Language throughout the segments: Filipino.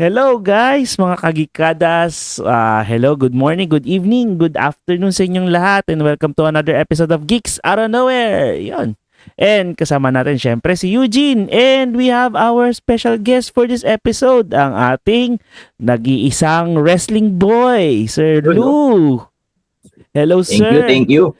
Hello guys, mga kagikadas. Hello, good morning, good evening, good afternoon sa inyong lahat and welcome to another episode of Geeks Out of Nowhere. Yon. And kasama natin syempre si Eugene and we have our special guest for this episode, ang ating nag-iisang wrestling boy, Sir Lou. Hello, Thank you, sir. thank you.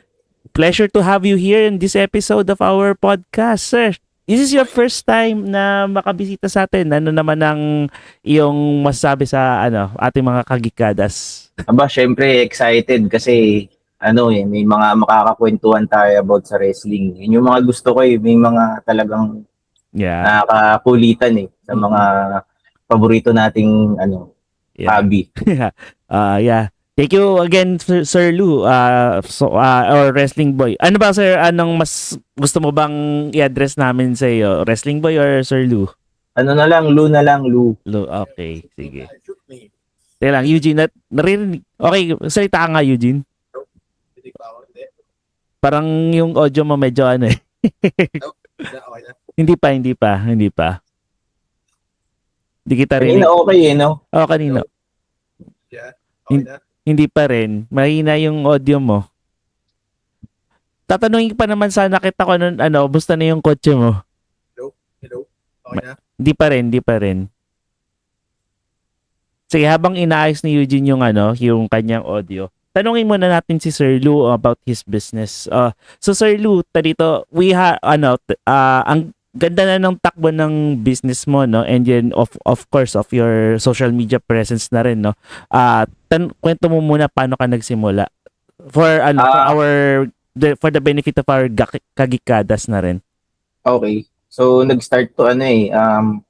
Pleasure to have you here in this episode of our podcast, sir. This is your first time na makabisita sa atin. Ano naman ang iyong masasabi sa ating mga kagikadas? Aba, syempre excited kasi may mga makakakwentuhan tayo about sa wrestling. Yun yung mga gusto ko may mga talagang Yeah. nakakakulitan sa mga paborito nating Yeah. hobby. Yeah. Thank you again, Sir Lou, or Wrestling Boy. Ano ba, sir? Anong mas gusto mo bang i-address namin sa iyo? Wrestling Boy or Sir Lou? Ano na lang, Lou na lang, Lou. Lou, okay. Sige. Teka lang, Eugene, narinig. Okay, salita ka nga, Eugene. Parang yung audio mo medyo Hindi pa. Hindi kita rin. Kanina okay no? Oh, kanina. Yeah, okay na. Hindi pa rin. Mahina yung audio mo. Tatanungin pa naman sana kita ko nun, busta na yung kotse mo. Hello? Okay na? Hindi pa rin. Sige, habang inaayos ni Eugene yung kanyang audio, tanungin muna natin si Sir Lou about his business. So Sir Lou, dito, ang ganda na ng takbo ng business mo, no? And then of course of your social media presence na rin, no? Kwento mo muna paano ka nagsimula for for the benefit of our kagikadas na rin. Okay. So nag-start to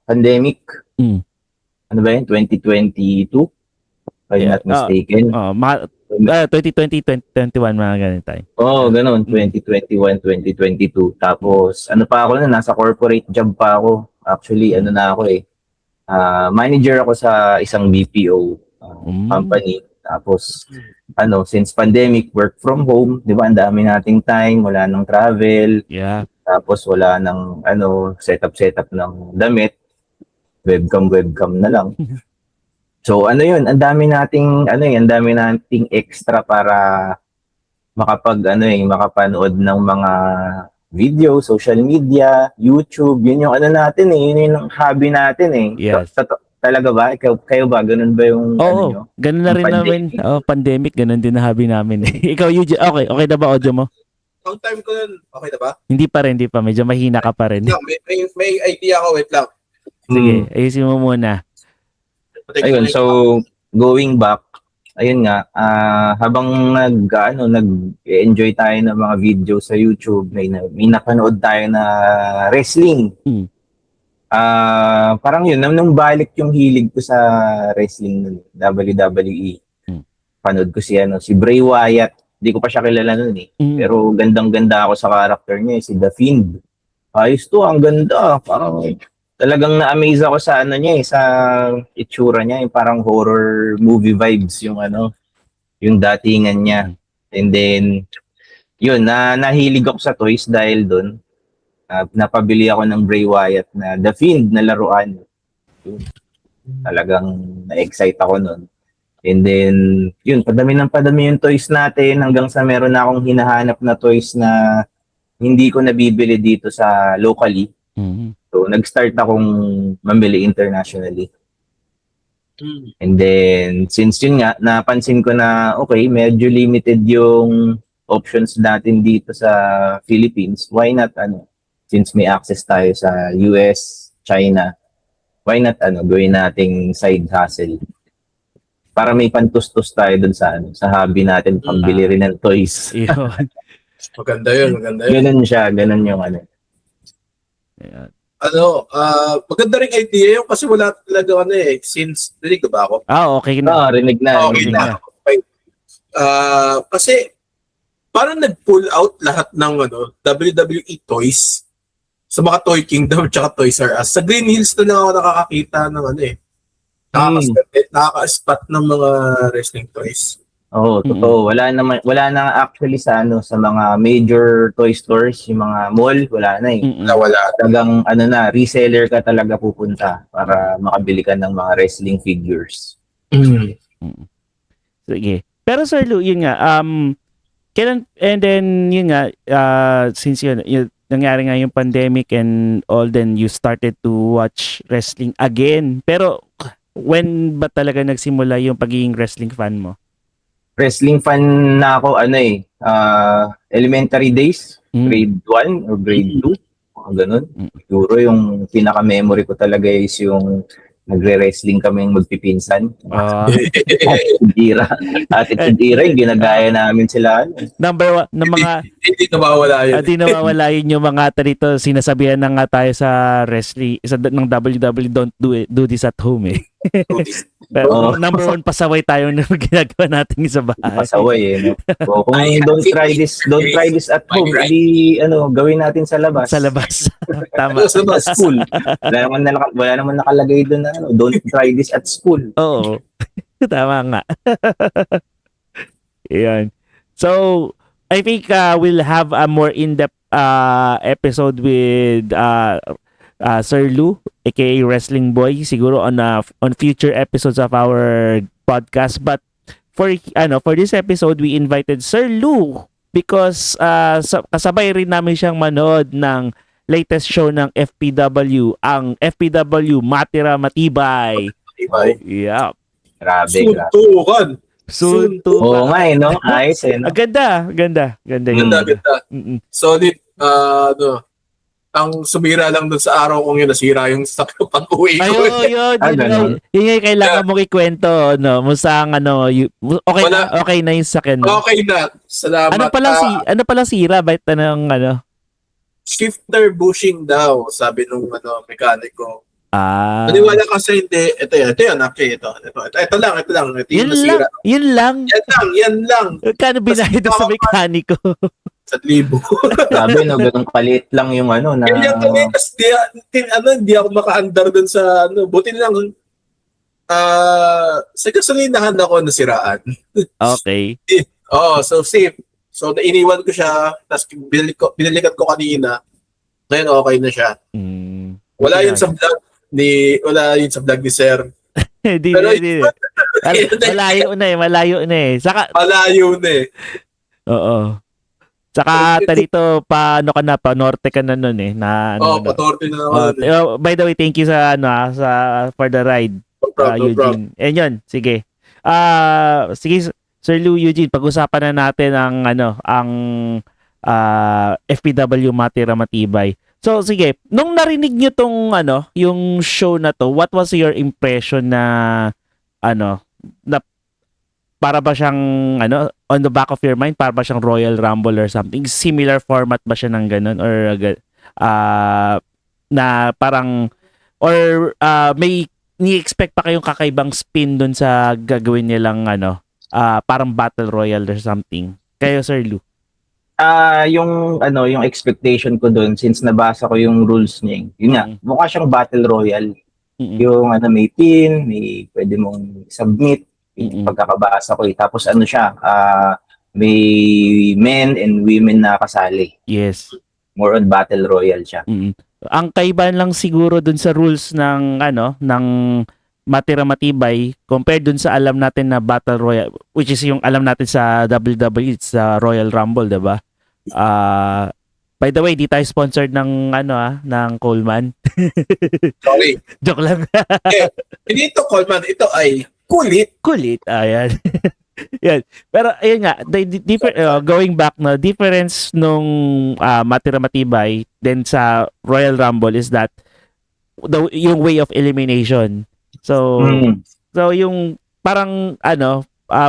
pandemic. Ano ba yun? 2022? If I'm not mistaken. 2020, 2021, mga ganun tayo. Ganun. 2021, 2022. Tapos, pa ako nasa corporate job pa ako. Actually, na ako manager ako sa isang BPO company. Tapos, since pandemic, work from home. Di ba? Ang dami nating time. Wala nang travel. Yeah. Tapos, wala nang, setup ng damit. Webcam na lang. So yun, ang dami nating extra para makapanood ng mga video, social media, YouTube, yun yung natin yun yung hobby natin Yes. Talaga ba? Kayo ba? Ganun ba yung nyo? Ganun na rin namin. Pandemic, ganun din na hobby namin. Ikaw, Eugene, okay na ba audio mo? Long time ko nun. Okay na ba? Hindi pa. Medyo mahina ka pa rin. No, may idea ako. Wait lang. Sige, ayusin mo muna. Ayun, so going back, ayun nga, habang nag-enjoy tayo ng mga video sa YouTube, may napanood tayo na wrestling. Parang yun, nung balik yung hilig ko sa wrestling, WWE. Panood ko si Bray Wyatt. Hindi ko pa siya kilala nun Pero gandang-ganda ako sa character niya, si The Fiend. Ayos to, ang ganda. Parang talagang na-amaze ako sa sa itsura niya, yung parang horror movie vibes yung yung datingan niya. And then yun, nahilig ako sa toys dahil doon. Napabili ako ng Bray Wyatt na The Fiend na laruan. Yun. Talagang na-excite ako noon. And then yun, padami yung toys natin hanggang sa meron na akong hinahanap na toys na hindi ko nabibili dito sa locally. So, nag-start akong mamili internationally. And then, since yun nga, napansin ko na, okay, medyo limited yung options natin dito sa Philippines. Why not, since may access tayo sa US, China, why not, gawin nating side hustle? Para may pantustos tayo dun sa hobby natin, pambili rin ng toys. Maganda yun. Ganun siya, ganun yung Yeah. Maganda rin idea yun kasi wala talaga since, rinig ba ako? Okay na. rinig na. Okay na. Okay. Kasi parang nag-pull out lahat ng WWE toys sa mga Toy Kingdom at Toys R Us. Sa Green Hills na lang ako nakakakita ng nakaka-spot ng mga wrestling toys. Oo, totoo. Wala na actually sa sa mga major toy stores, yung mga mall, wala na eh. Mm-mm. Wala. Talagang reseller ka talaga pupunta para makabili ka ng mga wrestling figures. Mm. Mm. Sige. Pero Sir Lou, yun nga, kailan, and then, yun nga, since yun, nangyari nga yung pandemic and all, then you started to watch wrestling again. Pero, when ba talaga nagsimula yung pagiging wrestling fan mo? Wrestling fan na ako, elementary days, Mm. grade 1 or grade 2, mga ganun. Mm. Siguro yung pinaka-memory ko talaga is yung nagre-wrestling kaming magpipinsan. Ah, Attitude Era. Attitude Era, yung ginagaya namin sila. number one, ng mga, Hindi nawawala yun. di nawawala yun yung mga dito, sinasabihan na nga tayo sa wrestling, ng WWE, don't do this at home eh. Pero Oo. number one, pasaway tayo na ginagawa natin sa bahay. Pasaway no? So, kung don't try this at home, hindi, gawin natin sa labas. Sa labas. Tama. Sa school. Wala naman nakalagay doon na, don't try this at school. Oo. Tama nga. Ayan. So, I think we'll have a more in-depth episode with Sir Lou, aka Wrestling Boy, siguro on future episodes of our podcast. But for this episode, we invited Sir Lou because kasabay rin namin siyang manood ng latest show ng FPW, ang FPW Matira Matibay. Yeah. Grabe. Suntukan. Soon to. Oo nga no? Ayos no? Ganda yun. Ganda. Mm-mm. Solid. Ang sumira lang dun sa araw kong yun, nasira yung sakyo pag-uwi ko. Yun. Ganun. Yun yung kailangan mong ikwento, no? Musang, okay na yung sakyan mo. Okay na. Salamat. Ano pala sira? Bakit Shifter bushing daw, sabi nung mekaniko. Maniwala kasi hindi. Ito yan. Actually, ito lang. Ito yung nasira. Yun lang. Yan lang. Kano binayad sa mekaniko? 1,000. Sabi ganun palit lang yung na Kaya tapos hindi ako maka-andar dun sa buti lang sa gasolinahan ako nasiraan. Okay. So safe. So iniwan ko siya, tapos binalikan ko kanina. Ngayon okay na siya. Wala yun sa vlog ni Sir. Hindi. Malayo na eh. Malayo na eh. Oo. Saka dito pa norte ka na nun eh patorte na naman. By the way, thank you sa for the ride. Eugene. And yun, sige. Sige Sir Lou, Eugene, pag-usapan na natin ang FPW Matira Matibay. So sige, nung narinig niyo tong yung show na to, what was your impression na na para ba siyang on the back of your mind, para ba siyang Royal Rumble or something? Similar format ba siya ng ganun or na parang or may ni-expect pa kayong kakaibang spin dun sa gagawin nilang parang Battle Royale or something? Kayo Sir Lou? Yung expectation ko doon since nabasa ko yung rules niya. Yun nga, mukha siyang Battle Royale. Yung may pin, may pwede mong submit. Pagkakabasa ko tapos siya may men and women na kasali. Yes, more on battle royale siya. Ang kaibahan lang siguro dun sa rules ng ng Matira Matibay compared dun sa alam natin na battle royale, which is yung alam natin sa WWE, sa Royal Rumble, diba? By the way, di tayo sponsored ng ng Coleman. Sorry. Joke lang. Hindi ito Coleman, ito ay Kulit. Ayan. Yan. Pero ayun nga, going back na difference nung Matira Matibay then sa Royal Rumble is that yung way of elimination. So yung parang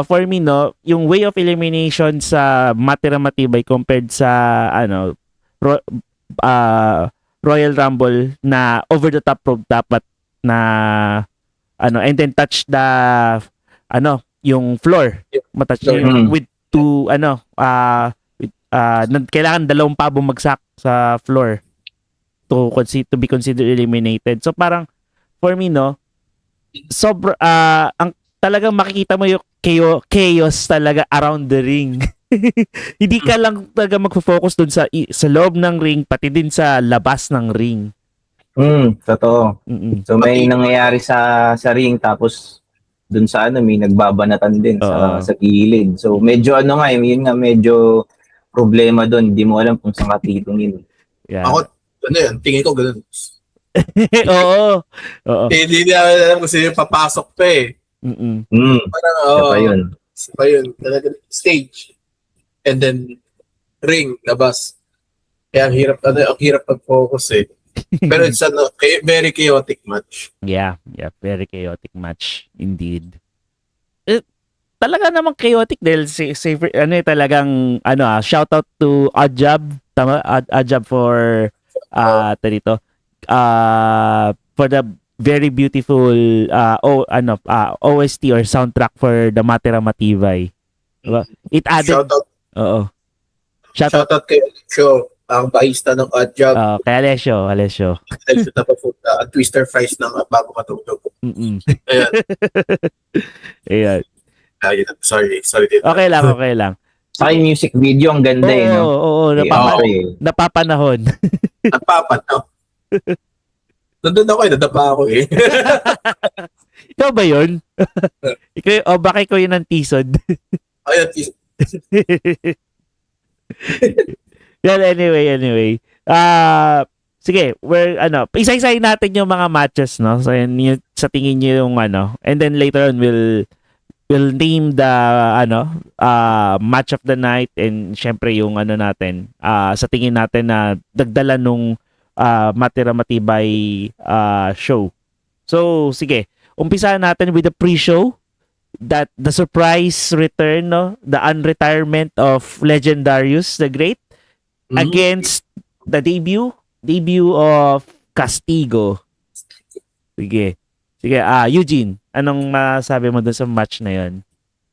for me yung way of elimination sa Matira Matibay compared sa Royal Rumble na over the top rope dapat na and then touch the yung floor. Matouch with two kailangan dalawang pa bumagsak sa floor to be considered eliminated. So parang for me sobra ang talagang makikita mo yung chaos talaga around the ring. Hindi ka lang talaga magfo-focus dun sa loob ng ring, pati din sa labas ng ring. Totoo. Mm-mm. So may nangyayari sa ring, tapos dun sa may nagbabanatan din Oo. sa gilid. So medyo yun nga, medyo problema dun. Hindi mo alam kung saan ka titingin. Yeah. Ako, tingin ko ganun. Oo. Oo. Hindi niya alam kung sino yung papasok pa eh. Mm-mm. Parang, Isa pa yun. Isa pa yun. Talaga, stage. And then, ring, labas. Kaya ang hirap mag-focus eh. Pero it's a very chaotic match. Yeah, very chaotic match indeed. Talaga namang chaotic dahil talagang shout out to Oddjob, tama? Oddjob for dito. For the very beautiful OST or soundtrack for the Matira Matibay. Diba? It added Oo. Shout out kay Show, ang bahista ng Oddjob. Kay Alessio. Ang Twister Fries ng bago katulog. Ayan. Ayan. Sorry. Okay lang. Sa yung music video, ang ganda no? Oo, napapanahon. Napapanaw. Nandun ako nadapa ako eh. Ikaw ba yun? Baka ikaw yun ang tisod? Ayan, Well, anyway. Sige, isa-isahin natin yung mga matches, no? So, yun, sa tingin niyo yung and then later on we'll name the match of the night, and syempre yung natin sa tingin natin na dagdala nung Matira Matibay show. So, sige. Umpisahan natin with the pre-show, that the surprise return, no? The unretirement of Legendarius the Great against the debut of Castigo. Sige, Eugene, anong masabi mo dun sa match na yon?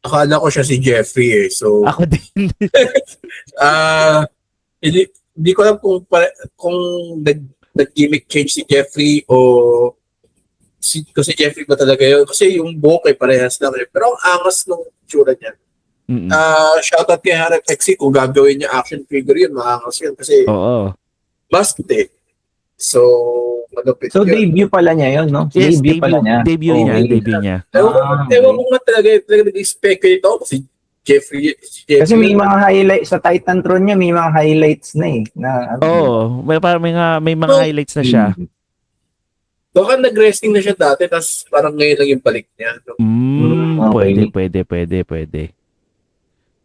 Akala ko siya si Jeffrey eh. So, Ako din. hindi ko alam kung nag-gimmick change si Jeffrey o kasi Jeffrey ba talaga yun? Kasi yung buhok parehas lang eh. Pero ang angas ng tsura niya. Shoutout kay Harep XC, kung gagawin niya action figure yun, maangas yun. Kasi must eh. So, malupit So, yun. debut pala niya yun, no? Yes, debut pala niya. Debut niya. Ewan ko nga talaga nag-speculate ako kasi Jeffrey. Kasi may mga highlights sa Titantron niya, may mga highlights na eh. May mga highlights na siya. Baka nag-wrestling na siya dati, tapos parang ngayon lang yung balik niya. No? Pwede.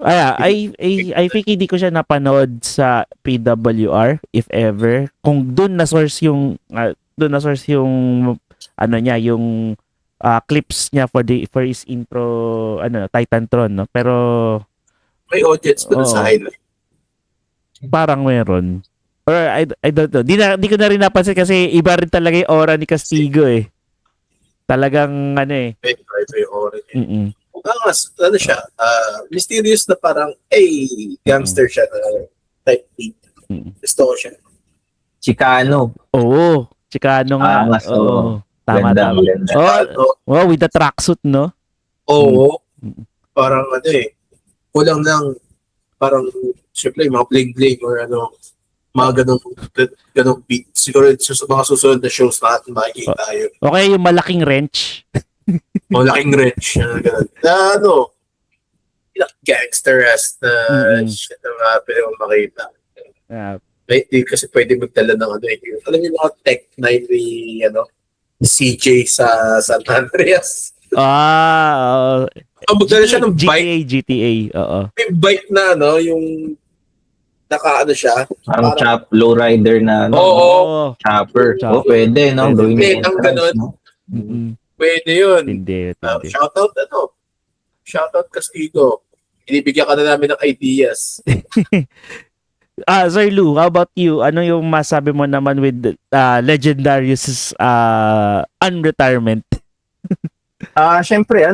I think hindi ko siya napanood sa PWR, if ever. Kung doon na source yung yung clips niya for his intro Titantron, no? Pero may audience doon sa highlight. Parang meron. Or I don't know. Di ko na rin napansin kasi iba rin talaga yung aura ni Castigo eh. Talagang May yung aura niya. Siya, mysterious na parang, gangster siya na type beat. Gusto ko siya. Chicano. Oo. Chicano nga. Oo. Tama. Oh, with the tracksuit, no? Oo. Parang kulang lang, parang, syempre, mga bling-bling or mga ganong beat. Siguro sa mga susunod na shows natin makikita tayo. Okay, yung malaking wrench. Malaking wrench. Gangster-ass na shit na pwede mong makita. Kasi pwede magdala ng alam niyo mga Tech 9 ni CJ sa San Andreas. Magdala siya ng bike. GTA, oo. May bike na yung siya. Parang lowrider na chopper. Pwede, no? Gawin ang ganun. Pwede yun. Hindi. Shoutout Castigo. Inibigyan ka na namin ng ideas. Sir Lou, how about you? Ano yung masabi mo naman with Legendarius' unretirement? Syempre,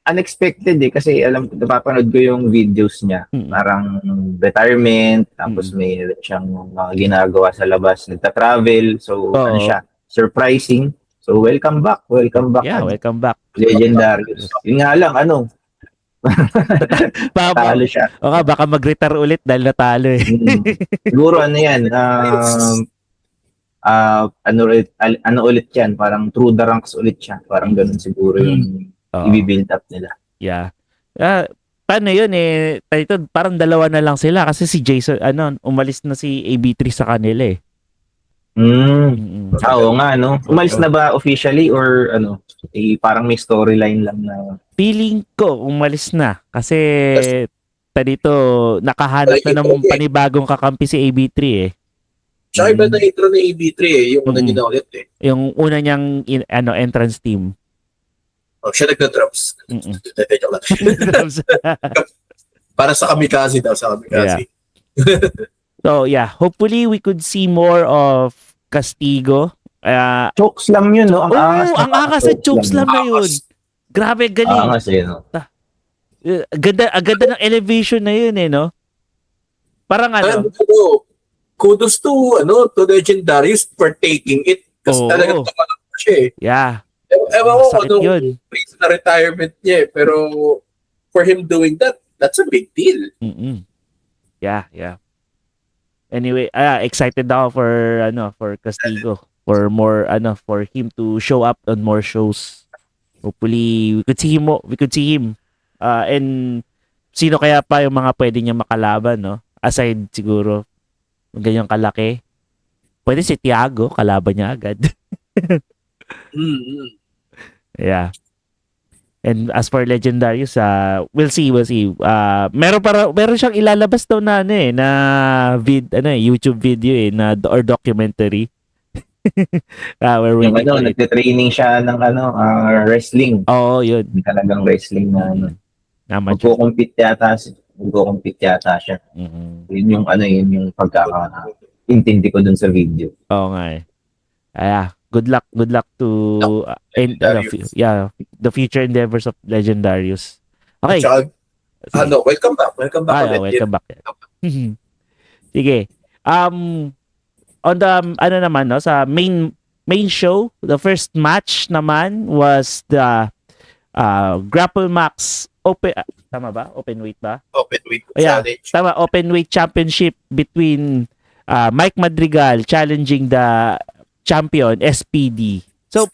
unexpected kasi napapanood ko yung videos niya. Parang retirement, tapos may siyang mga ginagawa sa labas, nagta-travel. So, siya, surprising. So, welcome back. Welcome back. Yeah, welcome back. Legendarius. Yun nga lang, Baka, talo siya. o nga, baka mag-retire ulit dahil natalo eh. Siguro ano yan, ano ulit yan, parang through the ranks ulit siya. Parang ganun siguro yung Oo. i-build up nila. Yeah. Paano yun eh? Ito, parang dalawa na lang sila kasi si Jason, umalis na si AB3 sa kanila eh. Oo nga, no? Umalis na ba officially or parang may storyline lang na... Feeling ko umalis na kasi dito nakahanap na ng panibagong kakampi si AB3 eh. Tsaka iba na intro ni AB3 eh, yung una niya na ulit eh. Yung una niyang entrance team. Oh, siya nagna-drops. Para sa kamikaze daw, sa kamikaze. Yeah. So yeah, hopefully we could see more of Castigo. Chokes lang yun, no? Ang angas sa chokes lang na yun. Grabe, galing. Angas yun, no? Ganda ng elevation na yun eh, no? Parang kudos to Legendarius for taking it. Kasi talagang tumalak siya eh. Yeah. Ewan ko anong place na retirement niya eh. Pero for him doing that, that's a big deal. Yeah. Anyway, excited ako for Castigo. For more for him to show up on more shows. Hopefully we could see him. And sino kaya pa yung mga pwede niya makalaban, no? Aside siguro ganyang kalaki. Pwede si Tiago, kalaban niya agad. Yeah. And as for Legendarius, we'll see. Meron siyang ilalabas daw na YouTube video or documentary. We're yung nagte-training siya ng wrestling. Oo, yun. Talagang wrestling na magko-compete yata siya. Yun yung pagkakaintindi ko dun sa video. Oo nga eh. Good luck to the future endeavors of Legendarius. Okay. Welcome back. Welcome back. Sige. On the naman no, sa main show, the first match naman was the Grapple Max tama ba? Open weight ba? Open weight challenge. Tama, open weight championship between Mike Madrigal challenging the champion SPD. So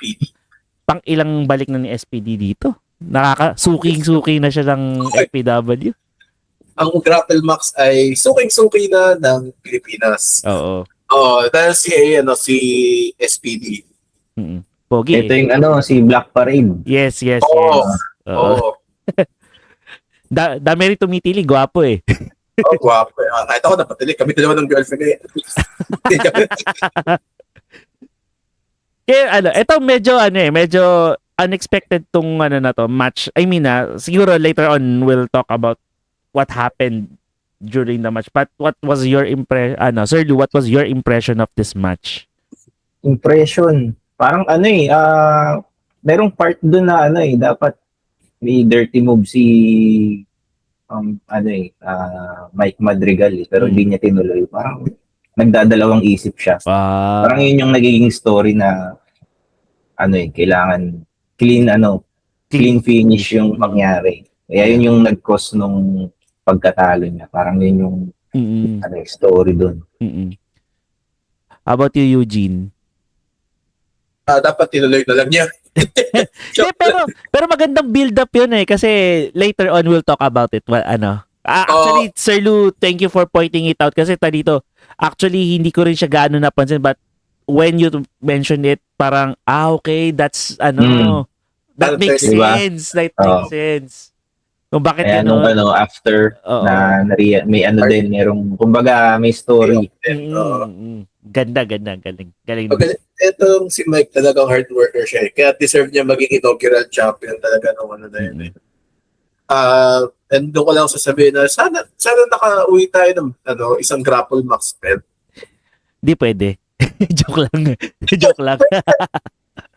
pang ilang balik na ni SPD dito? Suking-suki na siya ng FPW. Ang Grapple Max ay suking-suki na ng Pilipinas. Oo. Dahil si SPD. Pogi. Ito yung si Black Parade. Yes. Oo. Dami rin tumitili, gwapo eh. Gwapo. Kahit ako napatili, kami dalawa ng girlfriend eh. Kaya ito medyo unexpected tong na to match. I mean, siguro later on we'll talk about what happened during the match. But what was your Sir Lou, what was your impression of this match? Impression. Parang merong part doon na dapat may dirty move si Mike Madrigal pero hindi niya tinuloy. Parang nagdadalawang isip siya. Parang yun yung nagiging story na kailangan clean finish yung mangyari. Kaya yun yung nag-cause nung pagkatalo niya. Parang yun yung story doon. How about you, Eugene? Dapat tinuloy na lang niya. pero magandang build up yun eh kasi later on we'll talk about it. Actually, Sir Lou, thank you for pointing it out kasi dito actually hindi ko rin siya gaano napansin but when you mentioned it parang okay, that's that makes sense. That makes sense. Kung bakit after may merong kumbaga may story. Ganda, galing. Etong si Mike talagang hard worker siya. Kaya deserve niya maging inaugural champion talaga nung na yun. And doon ko lang sasabihin na sana nakauwi tayo ng isang Grapple Max belt. Di pwede. Joke lang.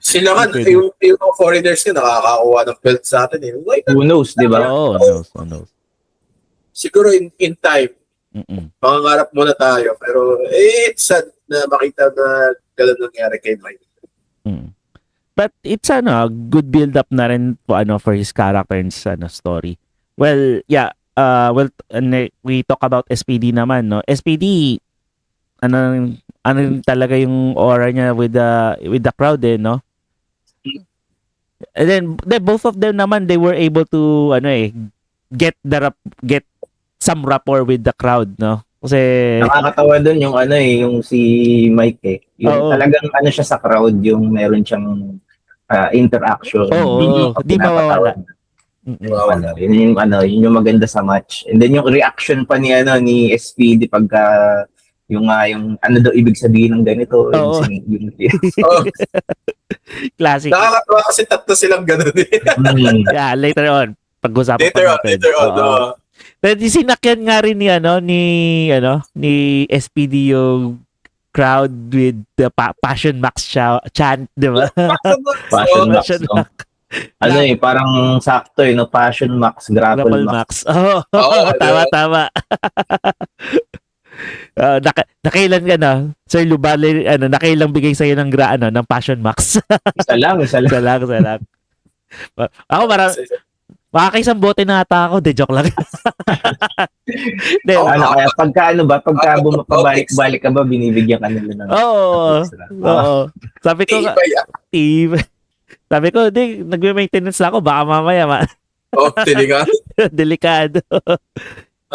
Sila nga, yung foreigners yun, nakakakuha ng belt sa atin eh. Who knows, di ba? Who knows. Siguro in time, pangangarap muna tayo. Pero it's sad na makita na gano'n nangyari kay Mike. But it's good build up na rin po for his character and story. Well, yeah, we talk about SPD naman, no. SPD ano talaga yung aura niya with the crowd no. And then both of them naman, they were able to get some rapport with the crowd, no. Kasi Nakakatawa doon yung yung si Mike Yung talagang siya sa crowd, yung meron siyang interaction. Di mawawala. Yun yung maganda sa match. And then yung reaction pa ni SPD pagka yung ano daw ibig sabihin ng ganito. Yung classic. Nakakatawa kasi tatlo silang ganun Yeah, later on. Pag-usapan natin. Later on. Pero sinakyan nga rin ni SPD yung crowd with the Passion Max chant, di ba? Passion Max. Parang sakto no? Passion Max, Grapple Max. Tama. Nakailan ka na? Sir Lubali, nakailang bigay sa'yo ng ng Passion Max? Isa lang. Ako makakaisang bote na ata ako. De, joke lang. Kaya pagka bumabalik ka ba, binibigyan ka nila ng Oo. Sabi ko, nagme-maintenance na ako. Baka mamaya, delikado.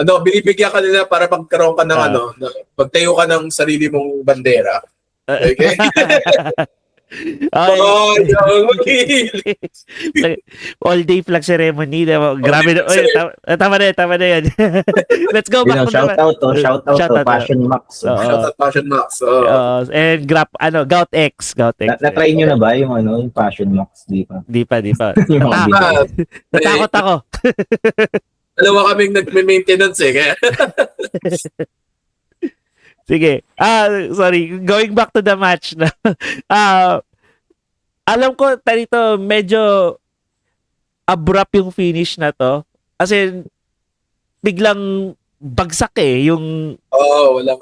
Binibigyan ka nila para magkaroon ka ng pagtayo ka ng sarili mong bandera. Okay? All day flag ceremony. Grabe na. Tama na yan. Let's go back to shout out to Passion Max. Shout out Passion Max. And Gout X. Na-try nyo na ba yung yung Passion Max? Di pa. Natakot ako. Dalawa kaming nagme-maintenance kaya. Sige. Sorry. Going back to the match na. Alam ko dito medyo abrupt yung finish na to. Kasi biglang bagsak yung wala.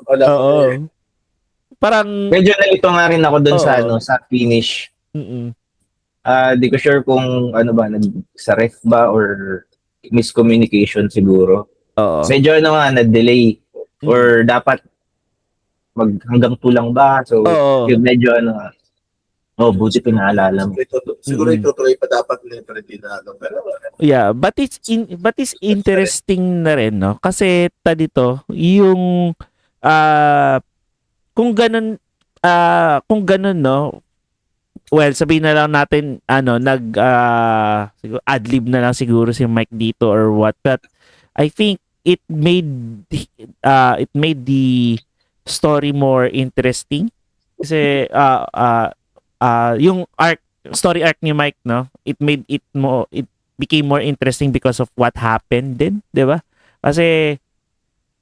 Parang medyo nalito nga rin ako doon sa finish. Di ko sure kung sa ref ba or miscommunication siguro. Medyo na-delay or dapat hanggang 2 lang ba? So, yun medyo buti pinaalala mo. Siguro itutuloy pa dapat nila pero hindi na pero yeah, but it's interesting na rin, no? Kasi dito yung kung ganun no, well, sabihin na lang natin siguro adlib na lang siguro si Mike dito or what, but I think it made the story more interesting kasi yung story arc ni Mike, no, it became more interesting because of what happened din, 'di ba? Kasi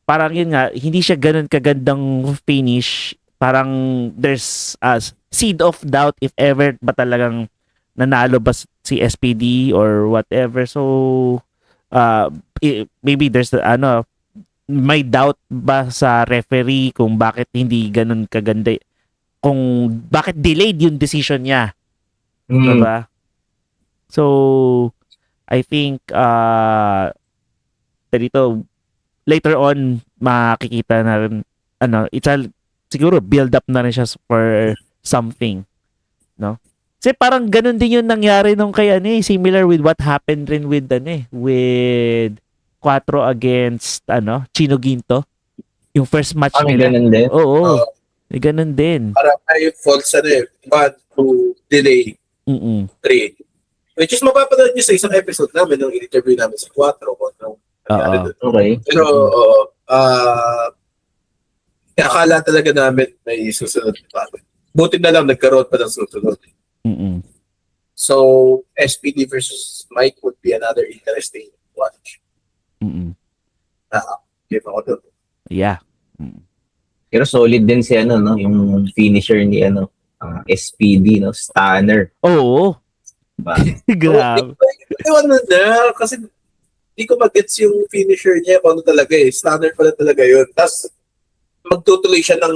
parang yun nga, hindi siya ganun kagandang finish. Parang there's a seed of doubt if ever ba talagang nanalo ba si SPD or whatever. So maybe there's may doubt ba sa referee kung bakit hindi ganun kaganda, kung bakit delayed yung decision niya. Diba? So I think dito later on makikita na rin siguro build up na rin siya for something, no? Kasi parang ganun din yung nangyari nung kay similar with what happened rin with with 4 against Chino Ginto. Yung first match nila. Ganun din? Oo. Ganun din. Parang may false 1 to delay 3. Which is mapapanood nyo sa isang episode namin nung in-interview namin sa 4. Okay. Pero akala talaga namin may susunod pa. Buti na lang nagkaroon pa ng susunod. So, SPD versus Mike would be another interesting watch. Give ako doon. Yeah. Pero solid din si yung finisher ni SPD, no, Stunner. Oo. Diba? Grabe. Kasi hindi ko mag-gets yung finisher niya kung ano talaga Stunner pala talaga yun. Tapos magtutuloy siya ng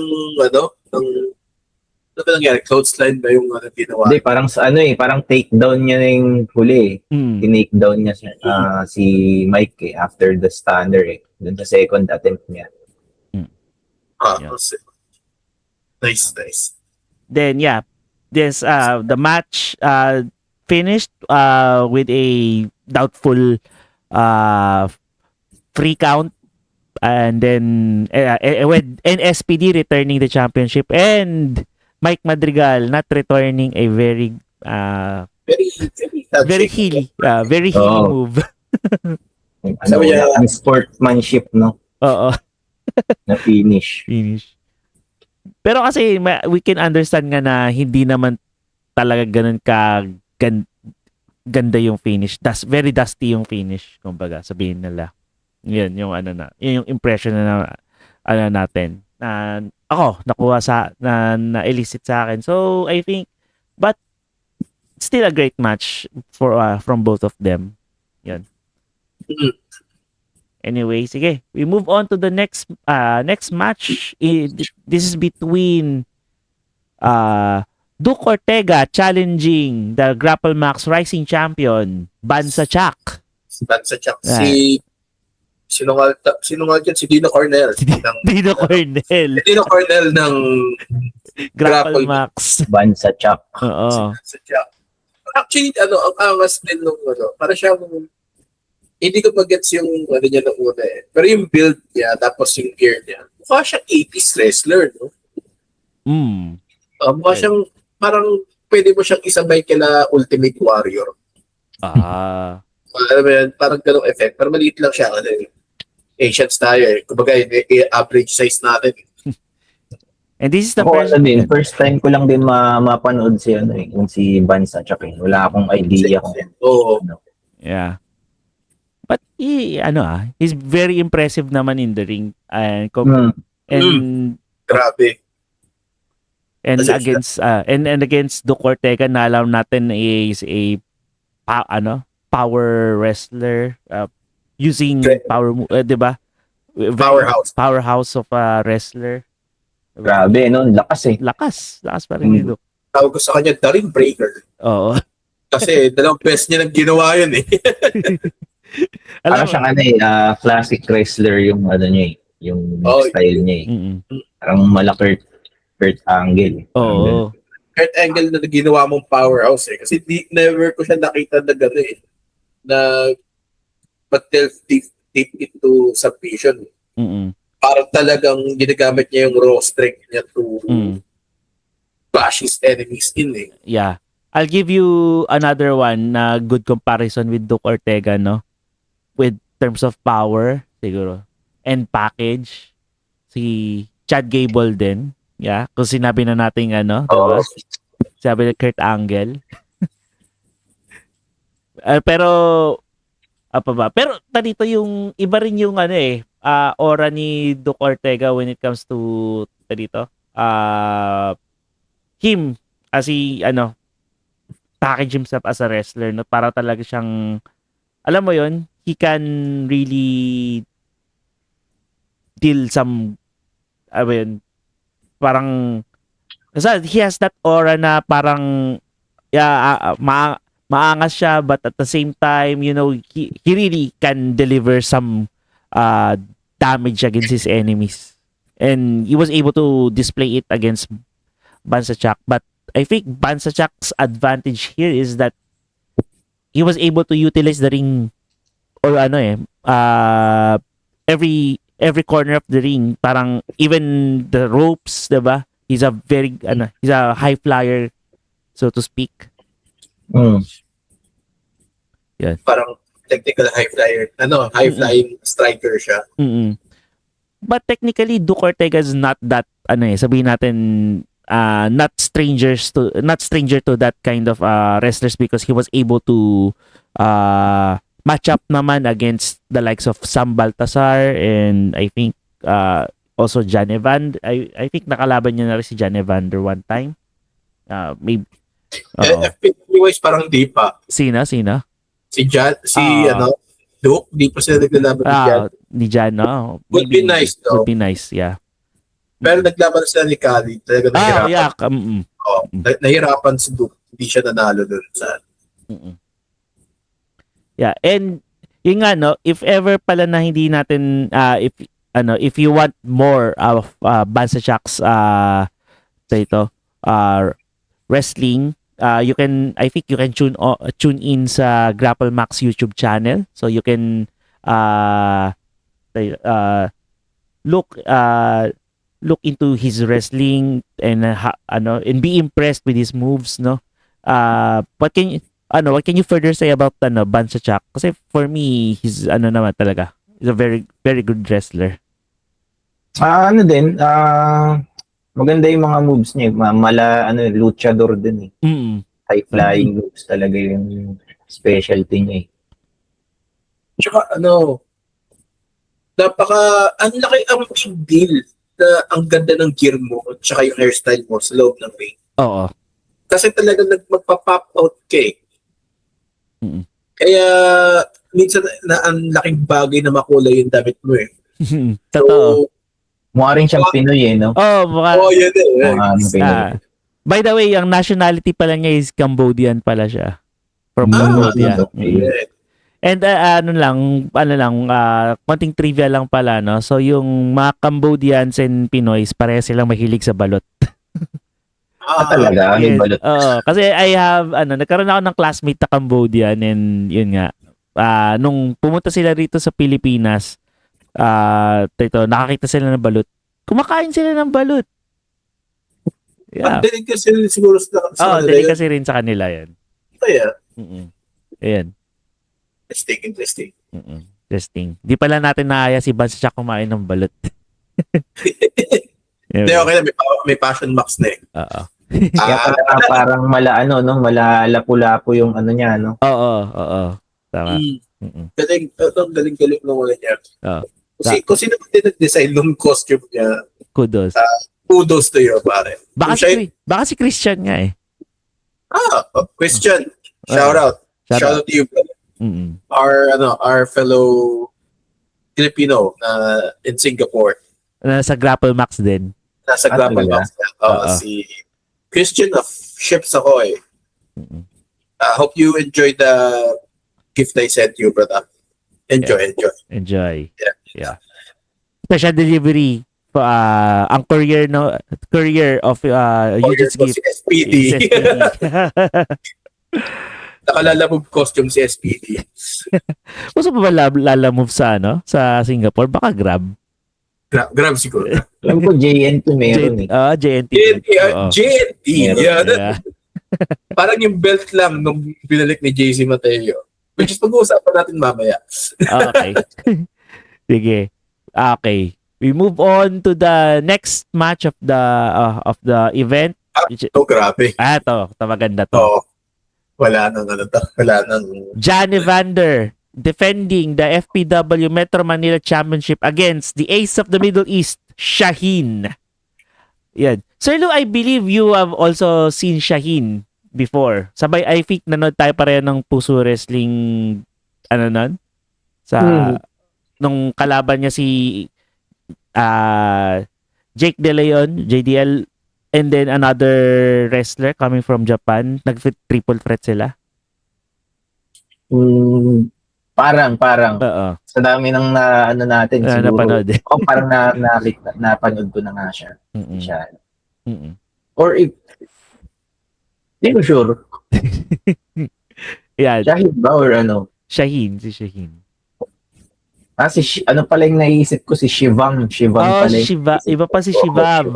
Ano ba nangyari? Clothesline ba yung ginawa? Hindi, parang sa parang takedown niya na yung huli eh. Mm. Tinake-down niya si Mike after the stunner dun sa second attempt niya. Yeah. Nice, nice. Then yeah, this the match finished with a doubtful free count, and then with NSPD returning the championship, and Mike Madrigal not returning a very Very hilly very hilly Oh. move. Ano, Sabi niya- wala kang sportsmanship, no? Oo, Na finish. finish. Pero kasi we can understand nga na hindi naman talaga ganun ka ganda yung finish. Very dusty yung finish, kumbaga, sabihin nila. Yun yung yun yung impression na natin. Ako nakuha na-elicit sa akin. So I think, but still a great match for from both of them. Yun. Mhm. Anyway, sige. We move on to the next match. This is between Duke Ortega challenging the Grapple Max Rising Champion, Bansa Chak. Bansa Chak. Sinungal yan si Dino Cornell. Dino Cornell. Dino Cornell ng Grapple Grapple Max. Bansa Chak. Oo. Bansa Chak. Actually, ang angas din nung para siyang hindi ko mag-gets yung niya na una eh. Pero yung build niya, tapos yung gear niya, mukha siyang 80s wrestler, no? Mukha siyang, parang pwede mo siyang isabay kila Ultimate Warrior. Alam mo yan, parang ganong effect. Pero maliit lang siya. Asians tayo eh. Kumbaga, average size natin. And this is the Ako, first time ko lang din mapanood si yung si Bansa Chak. Wala akong idea kung Oo. Yeah. But he's very impressive naman in the ring, and Grabe. and against Duke Ortega na alam natin is a power wrestler, using power move, 'di ba? Powerhouse of a wrestler. Grabe, no? Lakas eh. Lakas pa rin ni Duke. Tawag ko sa kanya, The Ring Breaker. Oo. Kasi dalawang best niya nang ginawa yun eh. Parang siyang classic wrestler yung niya yung style niya Parang mala Kurt Angle. Oo. Kurt Angle na ginawa mong powerhouse eh. Kasi never ko siya nakita na gano'n eh. Na mag-delve deep into submission. Parang talagang ginagamit niya yung raw strength niya to bash his enemies in eh. Yeah. I'll give you another one na good comparison with Duke Ortega, no? With terms of power, siguro. And package. Si Chad Gable din. Yeah. Kung sinabi na natin diba? Sabi ni Kurt Angle. Pero pero dito yung iba rin yung aura ni Duke Ortega when it comes to dito. Him as package himself as a wrestler, no? Para talaga siyang, alam mo yon, he can really deal some, parang, he has that aura na parang, maangas siya, but at the same time, he really can deliver some damage against his enemies. And he was able to display it against Bansa Chak. But I think Bansa Chak's advantage here is that he was able to utilize the ring or every corner of the ring, parang even the ropes, 'di ba? He's a high flyer, so to speak. Yeah. Parang technical high flyer. High flying striker siya. But technically Duke Ortega is not that sabihin natin not stranger to that kind of wrestlers, because he was able to match up naman against the likes of Sam Baltasar, and I think also Jan Evander. I think nakalaban niya na rin si Jan Evander one time. Maybe Anyways, parang di pa. Sina? Si Duke, di pa sila naglalaban ni Jan. Ni Jan, no? Would be nice, though. Would be nice, yeah. Pero naglaban sila ni Kali. Talaga Ah, nahirapan. yeah. Nahirapan si Duke. Hindi siya nanalo dun sa... Mm-mm. Yeah, and yung nga no, if ever pala na hindi natin if you want more of Bansa Shocks ito wrestling, you can, I think you can tune in sa Grapple Max YouTube channel, so you can look look into his wrestling and and be impressed with his moves, no. What can you further say about Bansa Chak? Kasi for me, he's naman talaga. He's a very very good wrestler. Ano din, maganda yung mga moves niya. Luchador din eh. Mm. High flying moves talaga yung specialty niya eh. Tsaka ang laki ang big deal na ang ganda ng gear mo at tsaka yung hairstyle mo sa loob ng ring. Oo. Kasi talaga magpa-pop out ka eh. Mm. Kaya minsan na ang laking bagay na makulay yung damit mo eh. Totoo. Mukha rin siyang Pinoy eh, no? Yun eh. By the way, ang nationality pala niya is Cambodian pala siya. From Cambodia. Okay. And konting trivia lang pala, no? So yung mga Cambodians and Pinoys, pareha silang mahilig sa balot. Talaga? May balot. Kasi nagkaroon ako ng classmate na Cambodian, and yun nga, nung pumunta sila rito sa Pilipinas, nakakita sila ng balot. Kumakain sila ng balot. Yeah. Dinig kasi siguro sa kanila. Dinig kasi rin sa kanila yan. Kaya. Ayan. Interesting. Interesting. Di pala natin naaya si Bansa Chak kumain ng balot. Hindi, okay na. May passion max na eh. Oo. Kaya pala parang malalapu-lapu yung niya, no? Oo. Tama. Galing ng wala niya. Oo. Kung sino din nag-design ng costume niya, Kudos. kudos to you, pare. Baka si Christian nga eh. Christian, shout out to you, brother. Our fellow Filipino in Singapore. Sa Grapple Max din. Nasa Grapple Max. Si Christian of Ships Ahoy. Hope you enjoy the gift I sent you, brother. Enjoy. Yeah. Special delivery. Ang courier of Eugene's gift. Si SPD. Nakalalamove costume si SPD. Gusto pa ba lalamove sa Singapore? Baka Grab. Grab siguro. Alam ko JNT meron eh. JNT. JNT. Yeah. Parang yung belt lang nung binalik ni JC Mateo. Which is pag-uusapan natin mamaya. Okay. Sige. Okay. We move on to the next match of the event. Grabe. Ito maganda to. Wala nang John Evander defending the FPW Metro Manila Championship against the Ace of the Middle East, Shaheen. Yan. Sir Lou, I believe you have also seen Shaheen before. Sabay, I think nanood tayo pareho ng Puso Wrestling nung kalaban niya si Jake De Leon, JDL, and then another wrestler coming from Japan. Triple threat sila. Parang. Oo. Sa dami ng natin siguro. Napanood. Parang napanood ko na nga siya. Siya. Or if hindi ko sure. Yeah. Shaheen ba or Shaheen. Pala yung naisip ko, si Shivam. Shivam pala. Iba pa si Shivam.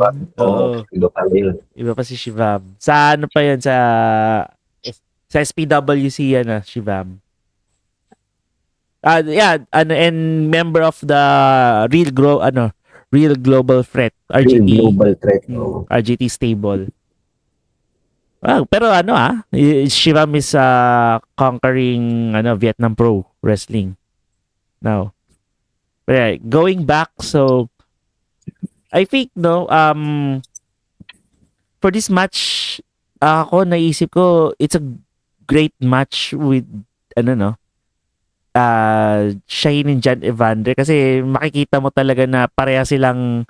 Iba pala yun. Iba pa si Shivam. Sa pa yun? Sa SPWC Shivam. And member of the Real Global Threat, RGT. Real Global Threat. RGT stable. Pero Shivam is conquering Vietnam Pro Wrestling now. But yeah, going back, so I think for this match, ako naisip ko it's a great match with Shaheen and John Evander, kasi makikita mo talaga na pareha silang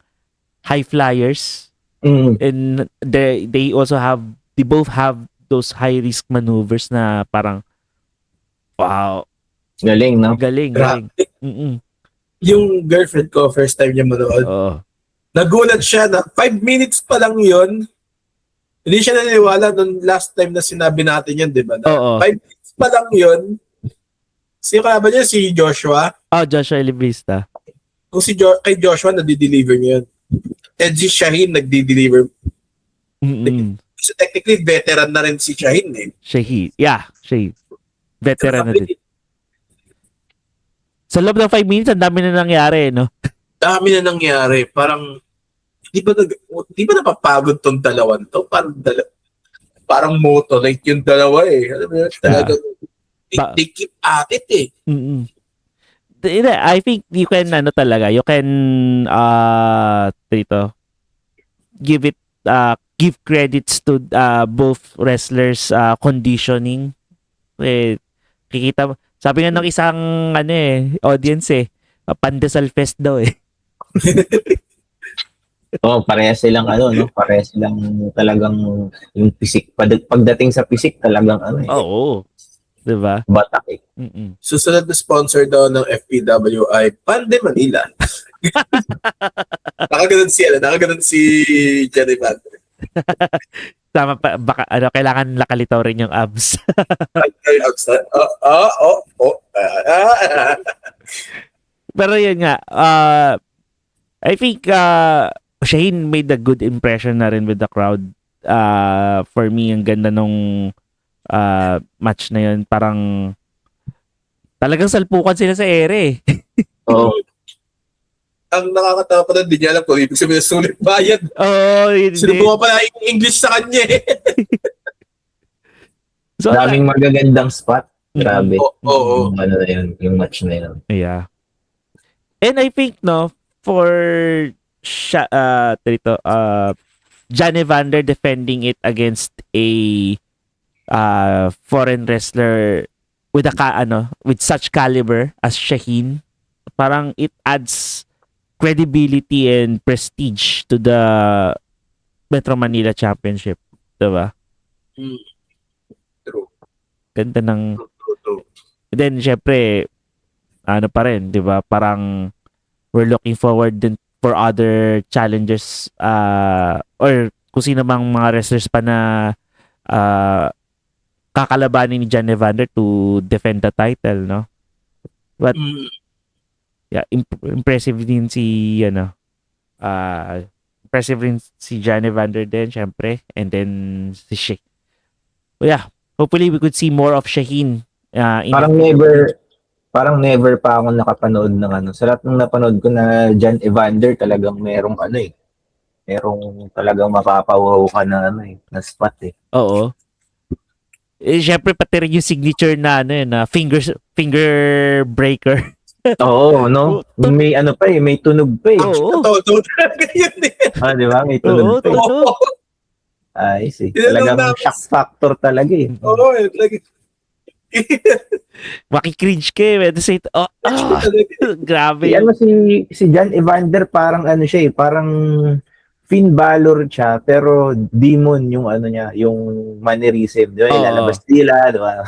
high flyers, Mm. and they both have those high risk maneuvers na parang wow, Galing, no? galing. Mm-mm. Yung girlfriend ko, first time niya manood, Oo. nagulat siya na 5 minutes pa lang yun. Hindi siya naniniwala nung last time na sinabi natin yun, di ba? Oo. 5 minutes pa lang yun. Sino kalaban niya? Si Joshua. Joshua Elevista. Kung kay Joshua, nadi-deliver niya yun. And si Shaheen, nagdi-deliver. Mm-mm. So technically, veteran na rin si Shaheen eh. Shahi. Veteran na din. Sa loob ng 5 minutes, ang dami na nangyari, no? Dami na nangyari. Parang, di ba napapagod tong dalawan to? Parang moto, like yung dalawa eh. Alam mo yun, talagang, they keep at it eh. Mm-mm. I think you can give credits to both wrestlers conditioning. Sabi nga ng isang audience pandesal fest daw eh. Parehas silang no? Parehas silang talagang yung pisik. Pagdating sa pisik, talagang Oo. Diba? Batak eh. Mm-mm. Susunod na sponsor daw ng FPWI, Pande Manila. Nakaganon si Jenny Pande. Tama pa, baka kailangan lakalitaw rin yung abs. Pero yun nga, I think Shaheen made a good impression na rin with the crowd. For me, ang ganda nung match na yun. Parang talagang salpukan sila sa ere. Oo. Ang nakakatawa pa na, hindi niya alam kung ibig sabihin na sulit bayad. Hindi. Sinubukan pa na yung English sa kanya eh. So, Daming magagandang spot. Grabe. Oo. Yung na yun, yung match na yun. Yeah. And I think, for John Evander defending it against a foreign wrestler with with such caliber as Shaheen, parang it adds credibility and prestige to the Metro Manila Championship, diba? True. Ganda ng True. then syempre pa rin, diba? Parang we're looking forward din for other challenges or kung sino mang mga wrestlers pa na kakalabanin ni John Evander to defend the title, no? But yeah, impressive din si John Evander din, syempre, and then si Shaheen. But yeah, hopefully we could see more of Shaheen. Parang never pa ako nakapanood ng sa lahat ng napanood ko na John Evander, talagang merong merong talagang mapapawaw ka na na spot eh. Oo. Syempre pati rin yung signature na na finger breaker. Oo, no? May may tunog pa eh. Oo. Totoo talaga yun eh. Di ba? May tunog pa eh. Tunog. Ay, talagang shock factor talaga eh. Oo, talaga. Maki-cringe ka eh. Grabe. Si John Evander parang siya eh, parang Finn Balor siya, pero demon yung niya, yung mannerism, di ba? Ilalabas nila, di ba?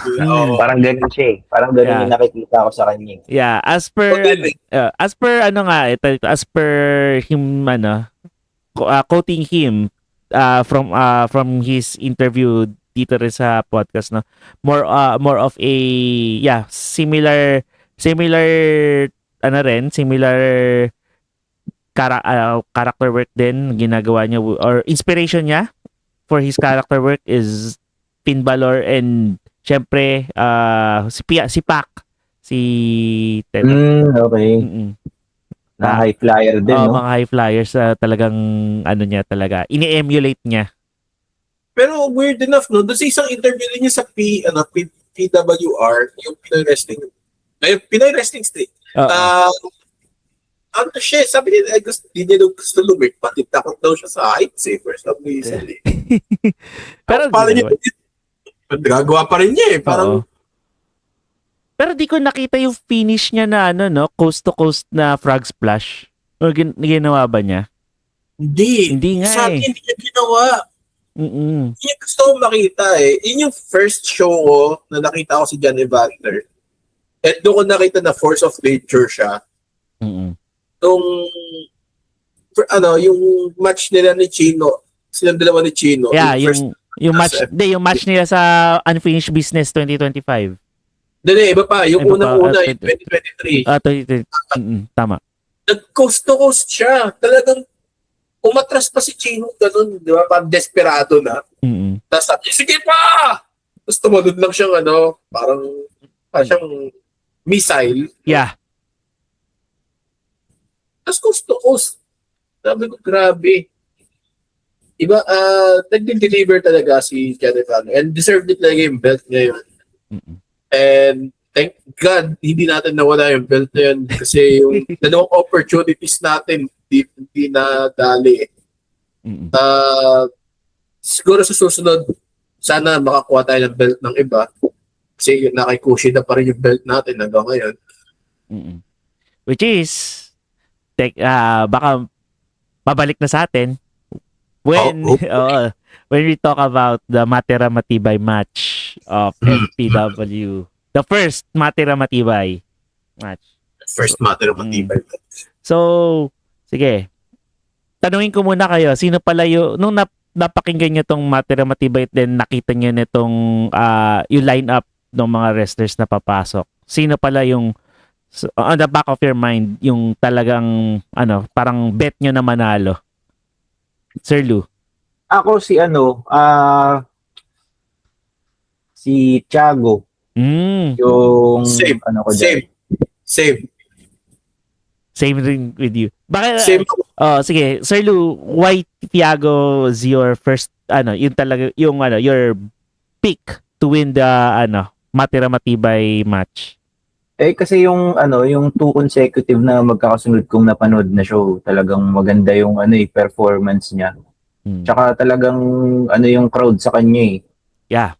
Parang ganun siya eh. Parang ganun yung nakikita ko sa kanya. Yeah, as per him, quoting him from his interview dito rin sa podcast, no, more of a similar character work din ginagawa niya, or inspiration niya for his character work is Finn Balor, and syempre si Pac, si Ted. Okay. Na high flyer din, no? Mga high flyers, talagang niya talaga ini-emulate niya. Pero weird enough, no? Doon sa isang interview niya sa PWR, yung Pinoy Wrestling Street. Siya, sabi niya, hindi niya gusto lumik, pati takot daw siya sa heights eh, for some reason eh. Pero gagawa pa rin niya eh, parang. Pero di ko nakita yung finish niya na coast to coast na frog splash. O ginawa ba niya? Hindi nga Sa akin, eh. hindi niya ginawa. Mm-mm. Yung gusto ko makita eh. Yun yung first show ko na nakita ko si John Evander. And doon ko nakita na force of nature siya. Mm-mm. Nung, yung match nila ni Chino, silang dalawa ni Chino. Yeah, first, yung match nila sa Unfinished Business 2025. Hindi, iba pa. Yung Iba pa, unang-una, yung 2023. 2020. Tama. Nag-coast to coast siya. Talagang umatras pa si Chino ganun, di ba? Parang desperado na. Mm-mm. Tapos sabi, sige pa! Tapos tumalod lang siyang parang siyang missile. Yeah. Tapos coast to coast. Sabi ko, grabe. Iba, nag-deliver talaga si Jennifer. And deserved it talaga yung belt ngayon. Mm-mm. And thank God, hindi natin nawala yung belt na yun. Kasi yung dalawang opportunities natin, hindi na dali. Mm-mm. Siguro sa susunod, sana makakuha tayo ng belt ng iba. Kasi na kay Kushida pa rin yung belt natin hanggang ngayon. Mm-mm. Which is, baka babalik na sa atin when when we talk about the Matira Matibay match of FPW. The first Matira Matibay match. First matter of matibay. So, sige. Tanungin ko muna kayo, sino pala nung napakinggan nyo tong Matira Matibay then nakita nyo nitong yung lineup ng mga wrestlers na papasok. Sino pala yung on the back of your mind, yung talagang parang bet nyo na manalo? Sir Lou. Ako si Thiago. Yung Same. ko dyan. Same rin with you. Bakit? Same. Sige. Sir Lou, why Thiago is your first, yung talaga, your pick to win the, Matira Matibay match? Kasi yung two consecutive na magkakasunod kong napanood na show, talagang maganda yung performance niya. Tsaka talagang yung crowd sa kanya eh. Yeah.